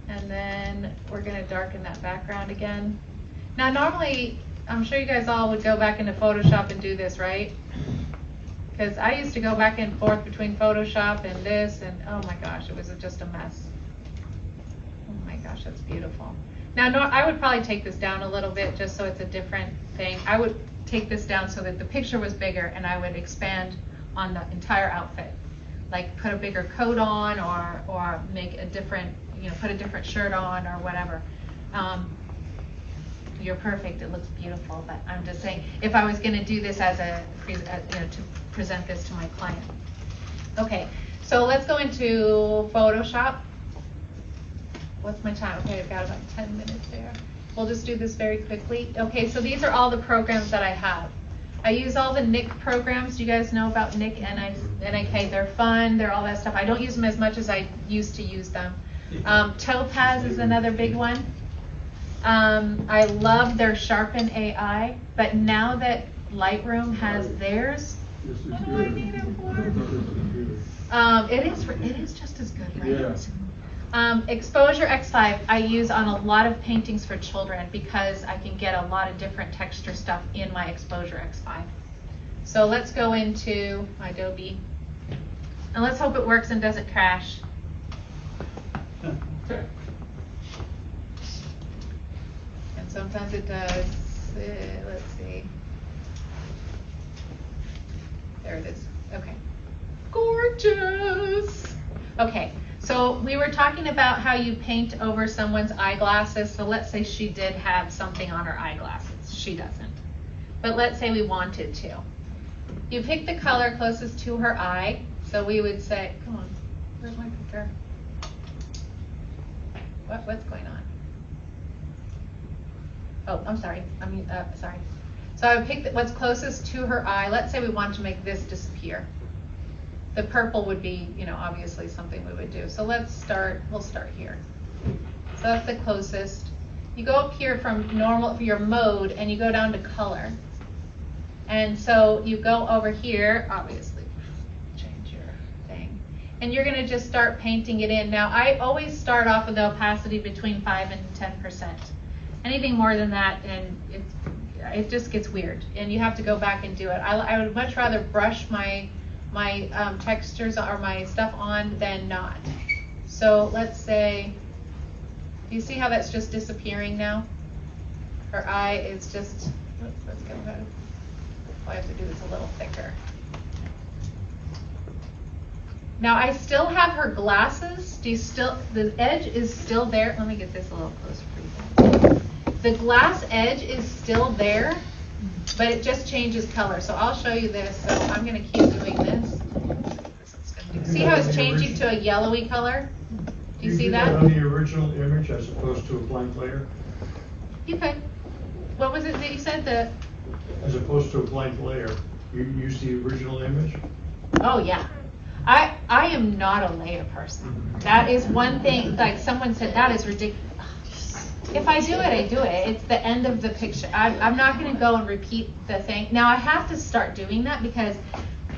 And then we're going to darken that background again. Now normally, I'm sure you guys all would go back into Photoshop and do this, right? Because I used to go back and forth between Photoshop and this, and oh my gosh, it was just a mess. Oh my gosh, that's beautiful. Now, I would probably take this down a little bit just so it's a different thing. I would take this down so that the picture was bigger, and I would expand on the entire outfit. Like put a bigger coat on, or make a different, you know, put a different shirt on, or whatever. You're perfect, it looks beautiful, but I'm just saying, if I was gonna do this as you know, to present this to my client. Okay, so let's go into Photoshop. What's my time? Okay, I've got about 10 minutes there. We'll just do this very quickly. Okay, so these are all the programs that I have. I use all the NIC programs. Do you guys know about NIC, NIK? They're fun, they're all that stuff. I don't use them as much as I used to use them. Topaz is another big one. I love their Sharpen AI, but now that Lightroom has theirs, what do I need it for? It is just as good, right? Yeah. Exposure X5 I use on a lot of paintings for children because I can get a lot of different texture stuff in my Exposure X5. So let's go into Adobe, and let's hope it works and doesn't crash. Okay. Sometimes it does. Let's see. There it is. Okay. Gorgeous. Okay, so we were talking about how you paint over someone's eyeglasses. So let's say she did have something on her eyeglasses. She doesn't. But let's say we wanted to. You pick the color closest to her eye. So we would say, come on, where's my picker? What's going on? Oh, I'm sorry. Sorry. So I would pick what's closest to her eye. Let's say we want to make this disappear. The purple would be, you know, obviously something we would do. So we'll start here. So that's the closest. you go up here from normal, for your mode, and you go down to color. And so you go over here, obviously, change your thing. And you're gonna just start painting it in. Now, I always start off with the opacity between 5 and 10%. Anything more than that, and it just gets weird. And you have to go back and do it. I would much rather brush my textures or my stuff on than not. So let's say, do you see how that's just disappearing now? Her eye is just, let's go ahead. All I have to do is a little thicker. Now I still have her glasses. The edge is still there. Let me get this a little closer for you. The glass edge is still there, but it just changes color. So I'll show you this. So I'm gonna keep doing this. See how it's changing to a yellowy color? Do you see that? On the original image as opposed to a blank layer? You could. What was it that you said? As opposed to a blank layer, you use the original image? Oh yeah. I am not a layer person. That is one thing, like someone said, that is ridiculous. If I do it, I do it. It's the end of the picture. I'm not going to go and repeat the thing. Now I have to start doing that because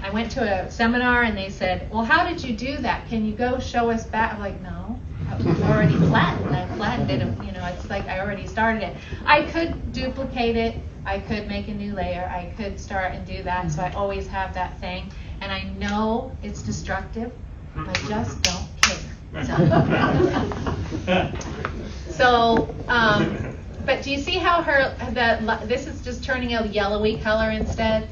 I went to a seminar and they said, well, how did you do that? Can you go show us back? I'm like, no, I've already flattened. I flattened it, it's like I already started it. I could duplicate it. I could make a new layer. I could start and do that. So I always have that thing. And I know it's destructive. I just don't care. So, but do you see how this is just turning a yellowy color instead?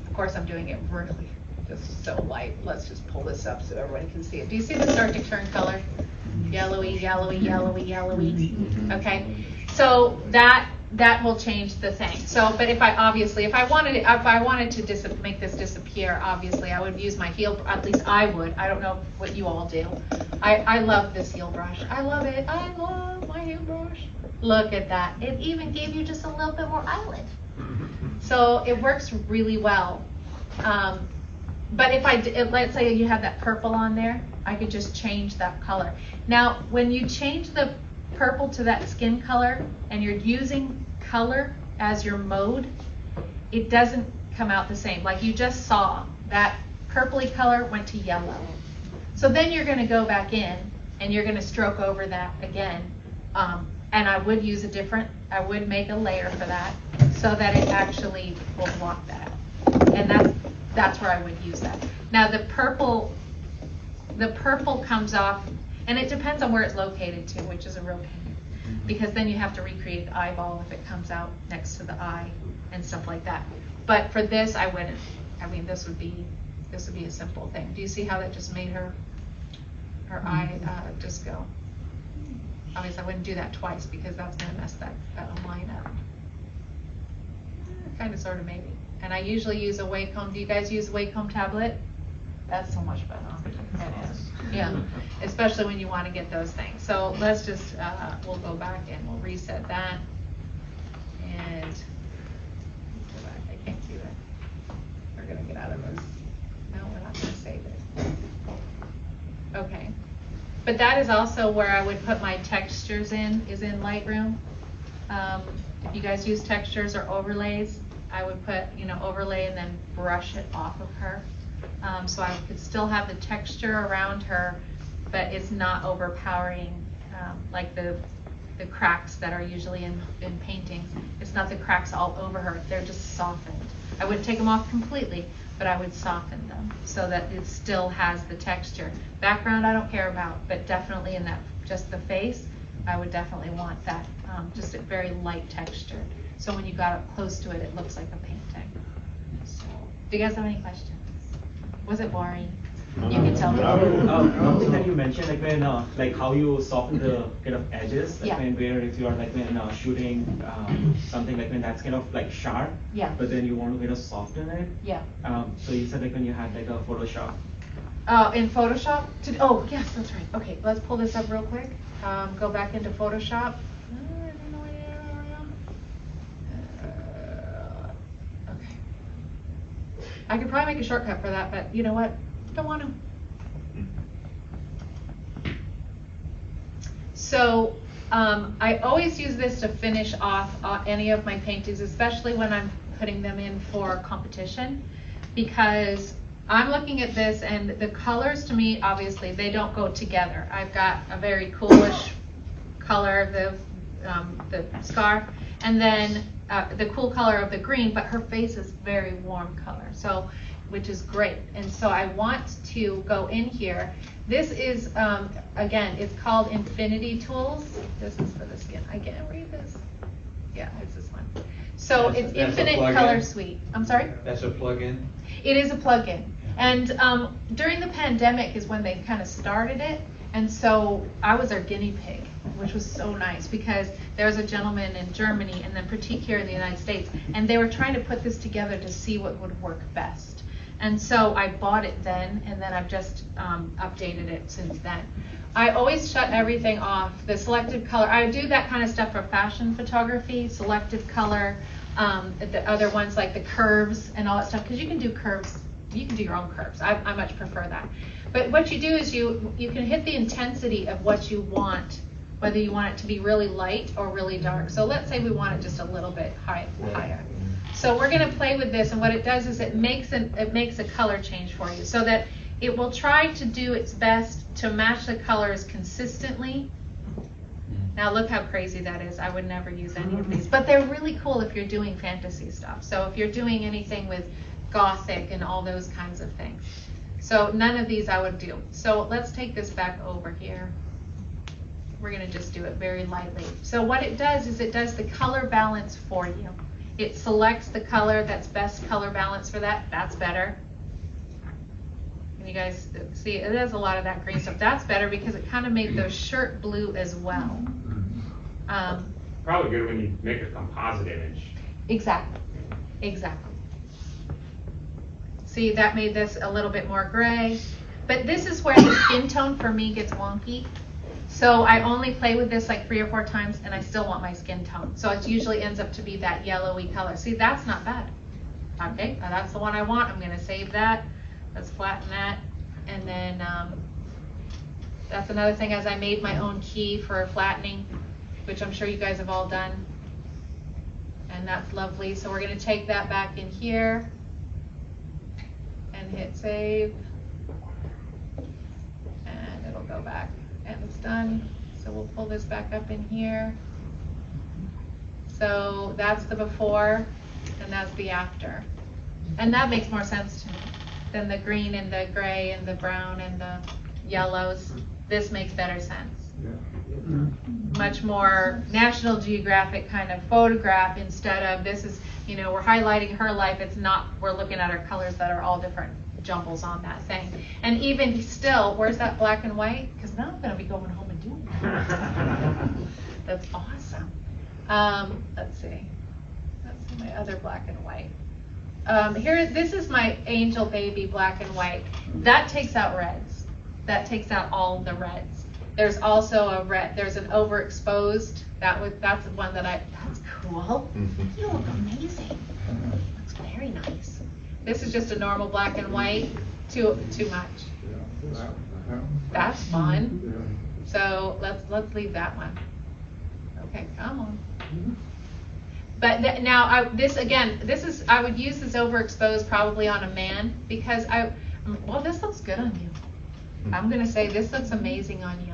Of course, I'm doing it really just so light. Let's just pull this up so everybody can see it. Do you see the start to turn color? Yellowy, yellowy, yellowy, yellowy. Okay, so that will change the thing. So, but if I wanted to make this disappear, obviously I would use my heel. At least I would. I don't know what you all do. I love this heel brush. I love it. I love my heel brush. Look at that. It even gave you just a little bit more eyelid. So it works really well. But if let's say you have that purple on there, I could just change that color. Now, when you change the purple to that skin color and you're using color as your mode, it doesn't come out the same. Like you just saw, that purpley color went to yellow. So then you're going to go back in and you're going to stroke over that again. And I would use I would make a layer for that so that it actually will block that. And that's where I would use that. Now the purple comes off, and it depends on where it's located to, which is a real pain. Because then you have to recreate the eyeball if it comes out next to the eye and stuff like that. But for this, I wouldn't. I mean, this would be a simple thing. Do you see how that just made her eye just go? Obviously, I wouldn't do that twice because that's going to mess that line up. Kind of, sort of, maybe. And I usually use a Wacom. Do you guys use a Wacom tablet? That's so much better. It is. Yeah, especially when you want to get those things. So let's just, we'll go back and we'll reset that. And go back. I can't do that. We're going to get out of this. No, we're not going to save it. Okay. But that is also where I would put my textures is in Lightroom. If you guys use textures or overlays, I would put, overlay and then brush it off of her. So I could still have the texture around her, but it's not overpowering like the cracks that are usually in paintings. It's not the cracks all over her, they're just softened. I wouldn't take them off completely, but I would soften them so that it still has the texture. Background I don't care about, but definitely in that, just the face, I would definitely want that, just a very light texture. So when you got up close to it, it looks like a painting. So, do you guys have any questions? Was it boring? You can tell me. One thing that you mentioned, like how you soften the kind of edges, like where if you are when shooting something when that's kind of like sharp, but then you want to kind of soften it. Yeah. So you said when you had a Photoshop. In Photoshop? Oh, yes, that's right. Okay, let's pull this up real quick. Go back into Photoshop. Okay. I could probably make a shortcut for that, but you know what? Don't want to. So I always use this to finish off any of my paintings, especially when I'm putting them in for competition, because I'm looking at this and the colors to me, obviously, they don't go together. I've got a very coolish color of the scarf, and then the cool color of the green, but her face is very warm color, so which is great. And so I want to go in here. This is, again, it's called Infinity Tools. This is for the skin. I can't read this. Yeah, it's this one. So it's Infinite Color Suite. I'm sorry? That's a plug-in? It is a plug-in. And during the pandemic is when they kind of started it. And so I was our guinea pig, which was so nice because there was a gentleman in Germany and then Pratik here in the United States, and they were trying to put this together to see what would work best. And so I bought it then, and then I've just updated it since then. I always shut everything off. The selective color, I do that kind of stuff for fashion photography, selective color, the other ones like the curves and all that stuff, because you can do curves, you can do your own curves. I much prefer that. But what you do is you can hit the intensity of what you want, whether you want it to be really light or really dark. So let's say we want it just a little bit higher. So we're going to play with this, and what it does is it makes a color change for you, so that it will try to do its best to match the colors consistently. Now look how crazy that is. I would never use any of these, but they're really cool if you're doing fantasy stuff. So if you're doing anything with gothic and all those kinds of things. So none of these I would do. So let's take this back over here. We're going to just do it very lightly. So what it does is it does the color balance for you. It selects the color that's best color balance for that. That's better. And you guys see, it has a lot of that green stuff. That's better because it kind of made those shirt blue as well. Probably good when you make a composite image. Exactly. Exactly. See, that made this a little bit more gray. But this is where the skin tone for me gets wonky. So I only play with this like 3 or 4 times, and I still want my skin tone. So it usually ends up to be that yellowy color. See, that's not bad. Okay, now that's the one I want. I'm going to save that. Let's flatten that. And then that's another thing, as I made my own key for flattening, which I'm sure you guys have all done. And that's lovely. So we're going to take that back in here and hit save. And it'll go back. And it's done. So we'll pull this back up in here. So that's the before, and that's the after. And that makes more sense to me than the green and the gray and the brown and the yellows. This makes better sense. Much more National Geographic kind of photograph instead of this is, you know, we're highlighting her life. It's not, we're looking at her colors that are all different jumbles on that thing. And even still, where's that black and white? Because now I'm going to be going home and doing that. That's awesome. Let's see. That's my other black and white. Here, this is my Angel Baby black and white. That takes out reds. That takes out all the reds. There's also a red. There's an overexposed. That's the one that that's cool. You look amazing. Looks very nice. This is just a normal black and white. Too much. That's fun. So let's leave that one. Okay, come on. But now I would use this overexposed probably on a man because well, this looks good on you. I'm gonna say this looks amazing on you.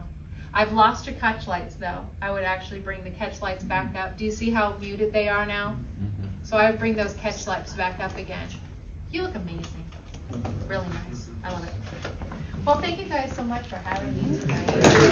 I've lost your catch lights though. I would actually bring the catch lights back up. Do you see how muted they are now? So I would bring those catch lights back up again. You look amazing. Really nice. I love it. Well, thank you guys so much for having me tonight.